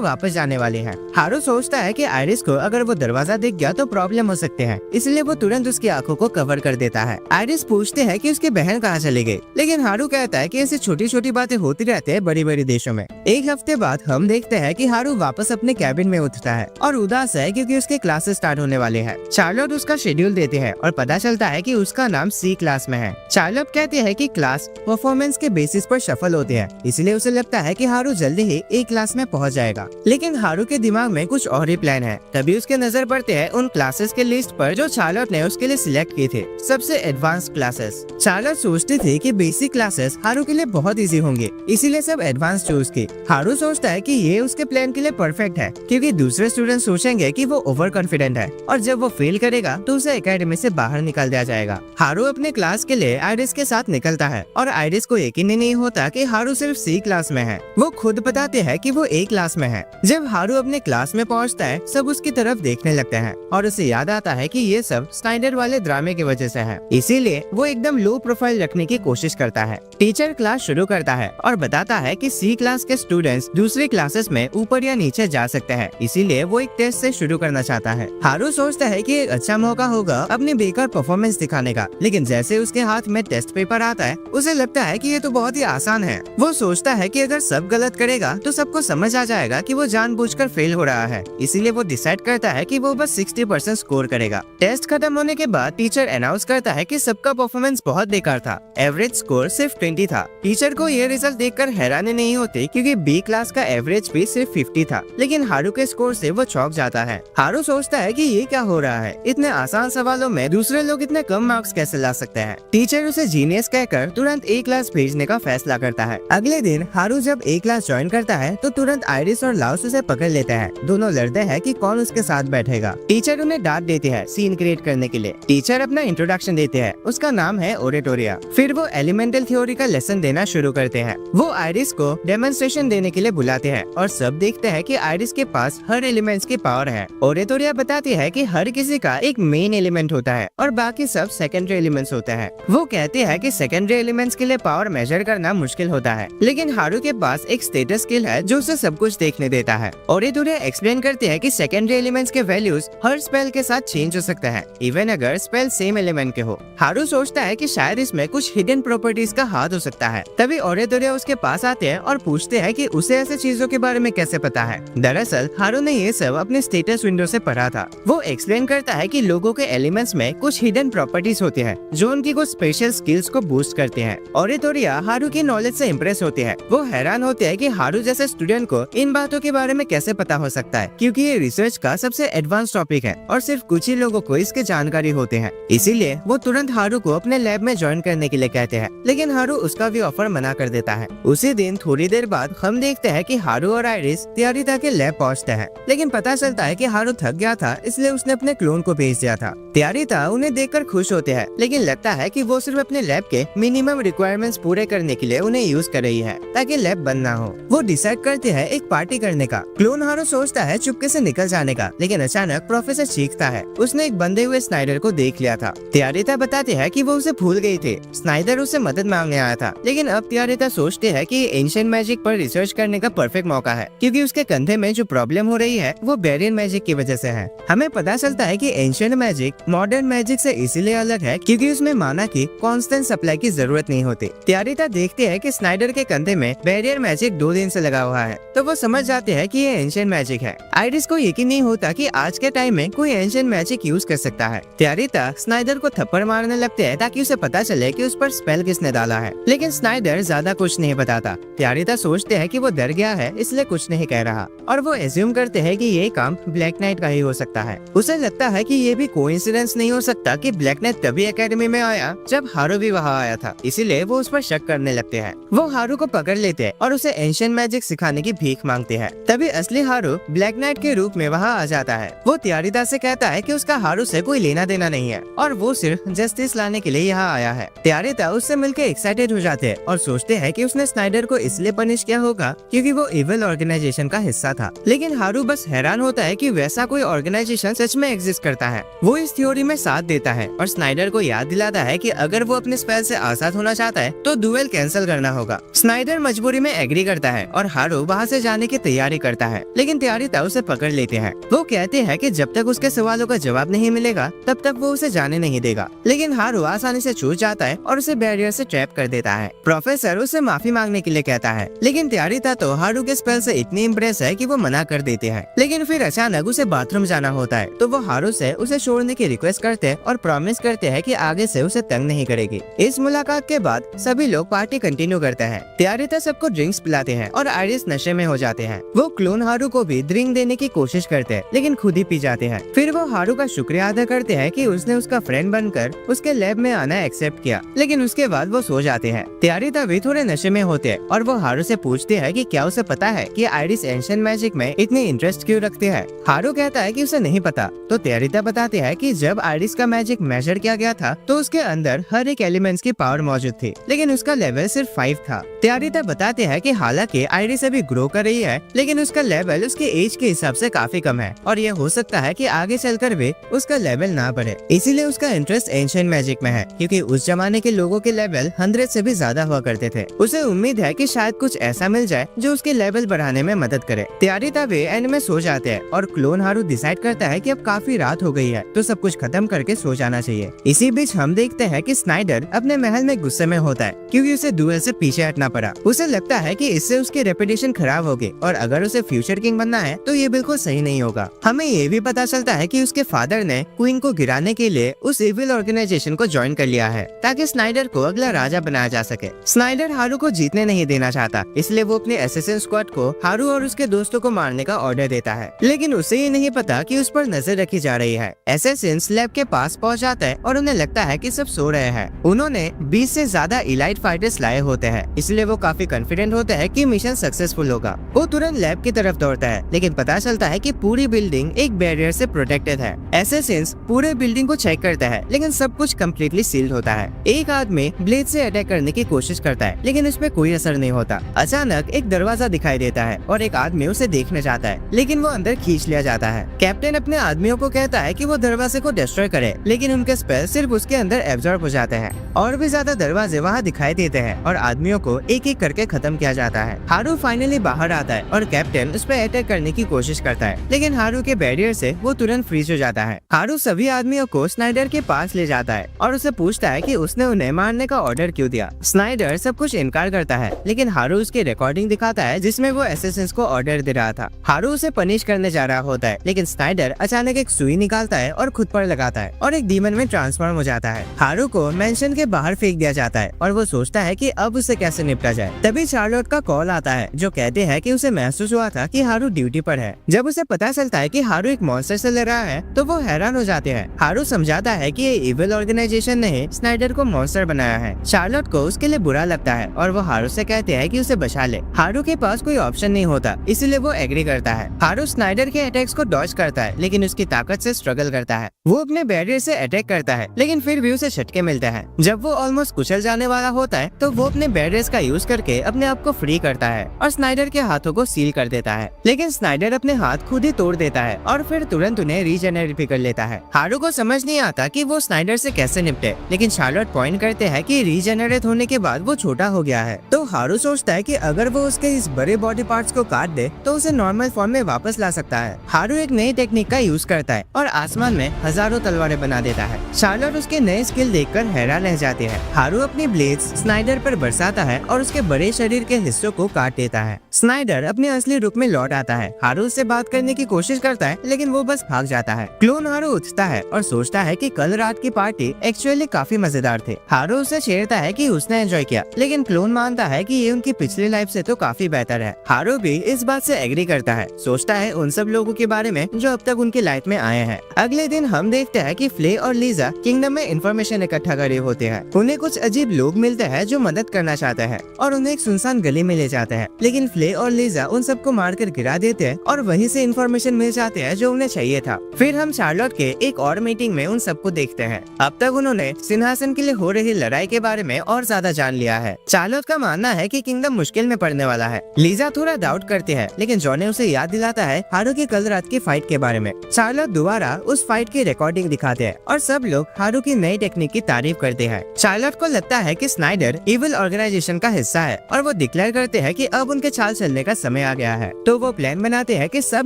वापस जाने वाले हैं। हारू सोचता है कि आइरिस को अगर वो दरवाजा दिख गया तो प्रॉब्लम हो सकते हैं, इसलिए वो तुरंत उसकी आंखों को कवर कर देता है। आइरिस पूछते हैं कि उसकी बहन कहाँ चली गई, लेकिन हारू कहता है कि ऐसी छोटी छोटी बातें होती रहती है बड़ी बड़ी देशों में। एक हफ्ते बाद हम देखते हैं कि हारू वापस अपने कैबिन में उठता है और उदास है क्योंकि उसके क्लासेस स्टार्ट होने वाले हैं। चार्लोट उसका शेड्यूल देते हैं और पता चलता है कि उसका नाम सी क्लास में है। चार्लोट कहते हैं कि क्लास परफॉर्मेंस के बेसिस पर शफल होते हैं, इसलिए उसे लगता है कि हारू जल्दी ही एक क्लास में पहुंच जाएगा। लेकिन हारू के दिमाग में कुछ और ही प्लान है। तभी उसके नजर पड़ते हैं उन क्लासेस के लिस्ट पर जो चार्लोट ने उसके लिए सिलेक्ट किए थे, सबसे एडवांस क्लासेस। चार्लोट सोचती थी कि बेसिक क्लासेस हारू के लिए बहुत इजी होंगे, इसीलिए सब एडवांस चूज की। हारू सोचता है कि ये उसके प्लान के लिए परफेक्ट है, क्योंकि दूसरे स्टूडेंट सोचेंगे कि वो ओवर कॉन्फिडेंट है और जब वो फेल करेगा तो उसे एकेडमी से बाहर निकाल दिया जाएगा। हारू अपने क्लास के लिए आइरिस के साथ निकलता है और आइरिस को यकीन ही नहीं होता कि हारू सिर्फ सी क्लास में है। वो खुद बताते हैं कि वो ए क्लास में है। जब हारू अपने क्लास में पहुंचता है, सब उसकी तरफ देखने लगते हैं और उसे याद आता है कि ये सब स्नाइडर वाले ड्रामे की वजह से है, इसीलिए वो एकदम लो प्रोफाइल रखने की कोशिश करता है। टीचर क्लास शुरू करता है और बताता है कि सी क्लास के स्टूडेंट्स दूसरी क्लासेस में ऊपर या नीचे जा सकते हैं, इसीलिए वो एक टेस्ट से शुरू करना चाहता है। हारू सोचता है कि एक अच्छा मौका होगा अपनी बेकार परफॉर्मेंस दिखाने का, लेकिन जैसे उसके हाथ में टेस्ट पेपर आता है उसे लगता है कि ये तो बहुत ही आसान है। वो सोचता है कि अगर सब गलत करेगा तो सबको समझ आ जाएगा कि वो जानबूझकर फेल हो रहा है, इसीलिए वो डिसाइड करता है कि वो बस 60% स्कोर करेगा। टेस्ट खत्म होने के बाद टीचर अनाउंस करता है कि सबका परफॉर्मेंस बहुत बेकार था, एवरेज स्कोर सिर्फ 20 था। टीचर को ये रिजल्ट देखकर हैरानी नहीं होती, क्योंकि बी क्लास का एवरेज भी सिर्फ 50 था, लेकिन हारू के स्कोर से वो चौंक जाता है। हारू सोचता है कि ये क्या हो रहा है, इतने आसान सवालों में दूसरे लोग इतने कम मार्क्स कैसे ला सकते हैं। टीचर उसे जीनियस कहकर तुरंत ए क्लास भेजने का फैसला करता है। अगले दिन हारू जब ए क्लास ज्वाइन करता है तो तुरंत आइरिस और लाउस उसे पकड़ लेते हैं। दोनों लड़ते हैं कि कौन उसके साथ बैठेगा। टीचर उन्हें डांट देते हैं सीन क्रिएट करने के लिए। टीचर अपना इंट्रोडक्शन देते हैं, उसका नाम है ओरेटोरिया। फिर वो एलिमेंटल थ्योरी का लेसन देना शुरू करते हैं। वो आइरिस को डेमोन्स्ट्रेशन देने के लिए बुलाते हैं और सब देखते हैं कि आइरिस के पास हर एलिमेंट्स की पावर है। ओरेटोरिया बताती है कि हर किसी का एक मेन एलिमेंट होता है और बाकी सब सेकेंडरी एलिमेंट्स होते हैं। वो कहते हैं कि सेकेंडरी एलिमेंट्स के लिए पावर मेजर करना मुश्किल होता है, लेकिन हारू के पास एक स्टेटस स्किल है जो उसे सब कुछ देखने देता है। ओरेटोरिया एक्सप्लेन करते हैं कि सेकेंडरी एलिमेंट्स के वैल्यूज हर स्पेल के साथ चेंज हो सकते हैं, इवन अगर स्पेल सेम एलिमेंट के हो। हारू सोचता है कि शायद इसमें कुछ हिडन प्रॉपर्टीज का हाथ हो सकता है। तभी ओरेटोरिया उसके पास आते हैं और पूछते हैं कि उसे ऐसे चीजों के बारे में कैसे पता है। दरअसल हारू ने ये सब अपने स्टेटस विंडो से पढ़ा था। वो एक्सप्लेन करता है कि लोगों के एलिमेंट्स में कुछ हिडन प्रॉपर्टीज होती है जो उनकी कुछ स्पेशल स्किल्स को बूस्ट करते हैं। ओरेटोरिया हारू की नॉलेज से इम्प्रेस होते हैं। वो हैरान होते हैं कि हारू जैसे स्टूडेंट को इन बातों के बारे में कैसे पता हो सकता है, क्योंकि ये रिसर्च का सबसे एडवांस टॉपिक है और सिर्फ कुछ ही लोगों को इसके जानकारी होते हैं। इसीलिए वो तुरंत हारू को अपने लैब में ज्वाइन करने के लिए कहते हैं, लेकिन हारू उसका भी ऑफर मना कर देता है। उसी दिन थोड़ी देर बाद हम देखते हैं कि हारू और आइरिस त्यारिता के लैब पहुंचते हैं, लेकिन पता चलता है कि हारू थक गया था, इसलिए उसने अपने क्लोन को भेज दिया था। त्यारिता उन्हें देखकर खुश होते हैं, लेकिन लगता है कि वो सिर्फ अपने लैब के मिनिमम रिक्वायरमेंट्स पूरे करने के लिए उन्हें यूज कर रही है ताकि लैब बंद ना हो। वो डिसाइड करते हैं एक पार्टी करने का। क्लोन हारू सोचता है चुपके से निकल जाने का, लेकिन अचानक प्रोफेसर चीखता है, उसने एक बंधे हुए स्नाइडर को देख लिया था। त्यारिता बताते हैं कि वो उसे भूल गई थी। स्नाइडर उससे मदद मांगने आया था, लेकिन अब त्यारिता सोचते हैं कि एंशिएंट मैजिक पर रिसर्च करने का परफेक्ट मौका है, क्योंकि उसके कंधे कंधे में जो प्रॉब्लम हो रही है वो बैरियर मैजिक की वजह से है। हमें पता चलता है कि एंशिएंट मैजिक मॉडर्न मैजिक से इसीलिए अलग है क्योंकि उसमें माना की कांस्टेंट सप्लाई की जरूरत नहीं होती। त्यारिता देखते है कि स्नाइडर के कंधे में बैरियर मैजिक 2 दिन से लगा हुआ है, तो वो समझ जाते हैं कि ये एंशिएंट मैजिक है। आइरिस को यकीन नहीं होता कि आज के टाइम में कोई एंशिएंट मैजिक यूज कर सकता है। त्यारिता स्नाइडर को थप्पड़ मारने लगते हैं ताकि उसे पता चले कि उस पर स्पेल किसने डाला है, लेकिन स्नाइडर ज्यादा कुछ नहीं बताता। त्यारिता सोचते हैं कि वो डर गया है इसलिए कुछ नहीं कह रहा, और वो एज्यूम करते हैं कि ये काम ब्लैक नाइट का ही हो सकता है। उसे लगता है कि ये भी कोइंसिडेंस नहीं हो सकता कि ब्लैक नाइट तभी एकेडमी में आया जब हारू भी वहाँ आया था, इसीलिए वो उस पर शक करने लगते हैं। वो हारू को पकड़ लेते हैं और उसे एंशिएंट मैजिक सिखाने की भीख मांगते हैं। तभी असली हारू ब्लैक नाइट के रूप में वहाँ आ जाता है। वो त्यारिता से कहता है कि उसका हारू से कोई लेना देना नहीं है और वो सिर्फ जस्टिस लाने के लिए यहाँ आया है। त्यारिता उससे मिलकर एक्साइटेड हो जाते हैं और सोचते हैं कि उसने स्नाइडर को इसलिए पनिश किया होगा क्योंकि वो इविल ऑर्गेनाइजेशन का हिस्सा था। लेकिन हारू बस हैरान होता है कि वैसा कोई ऑर्गेनाइजेशन सच में एग्जिस्ट करता है। वो इस थ्योरी में साथ देता है और स्नाइडर को याद दिलाता है कि अगर वो अपने स्पेल से आजाद होना चाहता है तो डुएल कैंसिल करना होगा। स्नाइडर मजबूरी में एग्री करता है और हारू वहाँ से जाने की तैयारी करता है, लेकिन त्यारिता उसे पकड़ लेते हैं। वो कहते हैं कि जब तक उसके सवालों का जवाब नहीं मिलेगा तब तक वो उसे जाने नहीं देगा, लेकिन हारू आसानी से छूट जाता है और उसे बैरियर से ट्रैप कर देता है। प्रोफेसर उसे माफी मांगने के लिए कहता है, लेकिन त्यारिता तो हारू के स्पेल से इतनी इम्प्रेस है कि वो मना कर देते हैं। लेकिन फिर अचानक उसे बाथरूम जाना होता है, तो वो हारू से उसे छोड़ने की रिक्वेस्ट करते हैं और प्रॉमिस करते हैं कि आगे से उसे तंग नहीं करेगी। इस मुलाकात के बाद सभी लोग पार्टी कंटिन्यू करते हैं। त्यारिता सबको ड्रिंक्स पिलाते हैं और आइरिस नशे में हो जाते हैं। वो क्लोन हारू को भी ड्रिंक देने की कोशिश करते हैं, लेकिन खुद ही पी जाते हैं। फिर वो हारू का शुक्रिया अदा करते हैं कि उसने उसका फ्रेंड बनकर उसके लैब में आना एक्सेप्ट किया, लेकिन उसके बाद वो सो जाते हैं। त्यारिता भी थोड़े नशे में होते हैं और वो हारू से पूछते हैं कि क्या उसे पता है कि आइरिस एंशिएंट मैजिक में इतनी इंटरेस्ट क्यों रखते हैं। हारू कहता है कि उसे नहीं पता, तो त्यारिता बताते हैं कि जब आइरिस का मैजिक मेजर किया गया था तो उसके अंदर हर एक एलिमेंट्स की पावर मौजूद थी, लेकिन उसका लेवल सिर्फ 5 था। त्यारिता बताते हैं कि हालांकि आइरिस अभी ग्रो कर रही है, लेकिन उसका लेवल उसके एज के हिसाब से काफी कम है और ये हो सकता है कि आगे चलकर भी उसका लेवल ना बढ़े। इसीलिए उसका इंटरेस्ट एंशिएंट मैजिक में है, क्योंकि उस जमाने के लोगों के लेवल 100 से भी ज्यादा हुआ करते थे। उसे उम्मीद है कि शायद कुछ ऐसा मिल जाए जो उसके लेवल बढ़ाने में मदद करे। त्यारिता भी एंड में सो जाते हैं और क्लोन हारू डिसाइड करता है कि अब काफी रात हो गई है तो सब कुछ खत्म करके सो जाना चाहिए। इसी बीच हम देखते हैं कि स्नाइडर अपने महल में गुस्से में होता है क्योंकि उसे डुएल से पीछे हटना पड़ा। उसे लगता है कि इससे उसकी रेपुटेशन खराब होगी और अगर उसे फ्यूचर किंग बनना है तो ये बिल्कुल सही नहीं होगा। हमें ये भी पता चलता है कि उसके फादर ने क्वीन को गिराने के लिए उस इविल ऑर्गेनाइजेशन को ज्वाइन कर लिया है ताकि स्नाइडर को अगला राजा बनाया जा सके। स्नाइडर हारू को जीतने नहीं देना चाहता, इसलिए वो अपने असैसिन स्क्वाड को हारू और उसके दोस्तों को मारने का ऑर्डर देता है, लेकिन उसे ये नहीं पता कि उस पर नजर रखी जा रही है। असैसिन्स लैब के पास पहुंच जाता है और उन्हें लगता है कि सब सो रहे हैं। उन्होंने 20 से ज्यादा इलाइट फाइटर्स लाए होते हैं, इसलिए वो काफी कॉन्फिडेंट होते हैं कि मिशन सक्सेसफुल होगा। वो तुरंत लैब की तरफ दौड़ता है, लेकिन पता चलता है कि पूरी बिल्डिंग एक बैरियर से प्रोटेक्टेड है। असैसिन्स पूरे बिल्डिंग को चेक करता है, लेकिन सब कुछ कम्प्लीटली सील्ड होता है। एक आदमी ब्लेड से अटैक करने की कोशिश करता है, लेकिन इसमें कोई असर नहीं होता। अचानक एक दरवाजा दिखाई देता है और एक आदमी उसे देखने जाता है, लेकिन वो अंदर खींच लिया जाता है। कैप्टन अपने आदमियों को कहता है कि वो दरवाजे को डिस्ट्रॉय करे, लेकिन उनके स्पेल सिर्फ उसके अंदर एब्जॉर्ब हो जाते हैं। और भी ज्यादा दरवाजे वहाँ दिखाई देते हैं और आदमियों को एक एक करके खत्म किया जाता है। हारू फाइनली बाहर आता है और कैप्टन उस पर अटैक करने की कोशिश करता है, लेकिन हारू के बैरियर से वो तुरंत फ्रीज हो जाता है। हारू सभी आदमियों को स्नाइडर के पास ले जाता है और उसे पूछता है कि उसने उन्हें मारने का ऑर्डर क्यों दिया। स्नाइडर सब कुछ इनकार करता है, लेकिन हारू उसकी रिकॉर्डिंग दिखाता है जिसमें वो असैसिन्स को ऑर्डर दे रहा था। हारू उसे पनिश करने जा रहा होता है, लेकिन स्नाइडर अचानक एक सुई निकालता है और खुद पर लगाता है और एक डीमन में ट्रांसफॉर्म हो जाता है। हारू को मेंशन के बाहर फेंक दिया जाता है और वो सोचता है कि अब उसे कैसे निपटा जाए। तभी चार्लोट का कॉल आता है जो कहते हैं कि उसे महसूस हुआ था कि हारू ड्यूटी पर है। जब उसे पता चलता है कि हारू एक मॉन्स्टर से लड़ रहा है तो वो हैरान हो जाते हैं। हारू समझाता है कि ये इविल ऑर्गेनाइजेशन ने स्नाइडर को मॉन्स्टर बनाया है। चार्लोट को उसके लिए बुरा लगता है और वो हारू से कहते हैं कि उसे बचा ले। हारू के पास कोई ऑप्शन नहीं होता, इसलिए वो एग्री करता है। हारू स्नाइडर के अटैक्स को डॉज करता है, लेकिन उसकी ताकत से स्ट्रगल करता है। वो अपने बैरियर से अटैक करता है, लेकिन फिर भी उसे झटके मिलते हैं। जब वो ऑलमोस्ट कुचल जाने वाला होता है तो वो अपने बैरियर्स का यूज करके अपने आप को फ्री करता है और स्नाइडर के हाथों को सील कर देता है, लेकिन स्नाइडर अपने हाथ खुद ही तोड़ देता है और फिर तुरंत उन्हें रीजेनरेट भी कर लेता है। हारू को समझ नहीं आता कि वो स्नाइडर से कैसे निपटे, लेकिन चार्लोट पॉइंट करते हैं कि रीजेनरेट होने के बाद वो छोटा हो गया है। तो हारू सोचता है कि अगर वो उसके इस बड़े बॉडी पार्ट्स को काट दे तो उसे नॉर्मल फॉर्म में वापस ला सकता है। हारू एक नई टेक्निक का यूज करता है और आसमान में हजारों तलवारें बना देता है। शार्लोट उसके नए स्किल देखकर हैरान रह जाती है। हारू अपनी ब्लेड्स स्नाइडर पर बरसाता है और उसके बड़े शरीर के हिस्सों को काट देता है। स्नाइडर अपने असली रूप में लौट आता है। हारू उससे बात करने की कोशिश करता है लेकिन वो बस भाग जाता है। क्लोन हारू उठता है और सोचता है कि कल रात की पार्टी एक्चुअली काफी मजेदार थे। हारू उसे छेड़ता है कि उसने एंजॉय किया, लेकिन क्लोन मानता है कि ये उनकी पिछली लाइफ से तो काफी बेहतर है। हारू भी इस बात से एग्री करता है, सोचता है उन सब लोगों के बारे में जो अब तक उनकी लाइफ में आए हैं। अगले दिन हम देखते हैं कि फ्ले और लीजा किंगडम में इंफॉर्मेशन इकट्ठा करे होते हैं। उन्हें कुछ अजीब लोग मिलते हैं जो मदद करना चाहते हैं और उन्हें एक सुनसान गली में ले जाते हैं, लेकिन फ्ले और लीजा उन सबको मारकर गिरा देते हैं और वहीं से इंफॉर्मेशन मिल जाते हैं जो उन्हें चाहिए था। फिर हम शार्लोट के एक और मीटिंग में उन सबको देखते हैं। अब तक उन्होंने सिंहासन के लिए हो रही लड़ाई के बारे में और ज्यादा जान लिया है। शार्लोट का मानना है कि किंगडम मुश्किल में पड़ने वाला है। लीजा थोड़ा डाउट करती है, लेकिन जॉनी उसे याद दिलाता है हारू की कल रात की फाइट के बारे में। शार्लोट दोबारा उस फाइट की रिकॉर्डिंग दिखाते हैं और सब लोग हारू की नई टेक्निक की तारीफ करते हैं। शार्लोट को लगता है कि स्नाइडर इविल ऑर्गेनाइजेशन का हिस्सा है और वो डिक्लेयर करते हैं कि अब उनके चाल चलने का समय आ गया है। तो वो प्लान बनाते हैं कि सब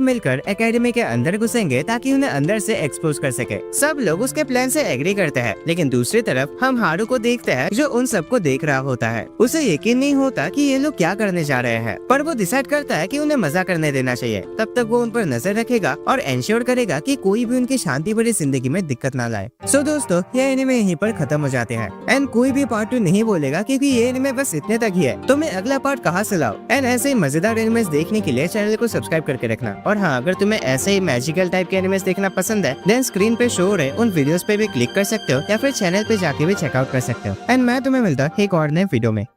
मिलकर एकेडमी के अंदर घुसेंगे ताकि उन्हें अंदर से एक्सपोज कर सके। सब लोग उसके प्लान से एग्री करते हैं, लेकिन दूसरी तरफ हम हारू को देखते हैं जो उन सबको देख रहा होता है। उसे यकीन नहीं होता कि ये लोग क्या करने जा रहे हैं, पर वो डिसाइड करता है कि उन्हें मजा करने देना चाहिए। तब तक वो उन पर नजर रखेगा और एंश्योर करेगा कि कोई भी उनकी शांति भरी जिंदगी में दिक्कत ना लाए। सो दोस्तों, ये एनिमे यहीं पर खत्म हो जाते हैं एंड कोई भी पार्ट 2 नहीं बोलेगा क्योंकि ये एनिमे बस इतने तक ही है। तो मैं अगला पार्ट कहाँ से लाऊं? एंड ऐसे ही मजेदार एनिमेस देखने के लिए चैनल को सब्सक्राइब करके रखना। और हाँ, अगर तुम्हें ऐसे ही मैजिकल टाइप के एनिमेस देखना पसंद है देन स्क्रीन पे शो हो रहे उन वीडियोस पे भी क्लिक कर सकते हो या फिर चैनल पे जाके भी चेकआउट कर सकते हो। एंड मैं तुम्हें मिलता एक और नए वीडियो में।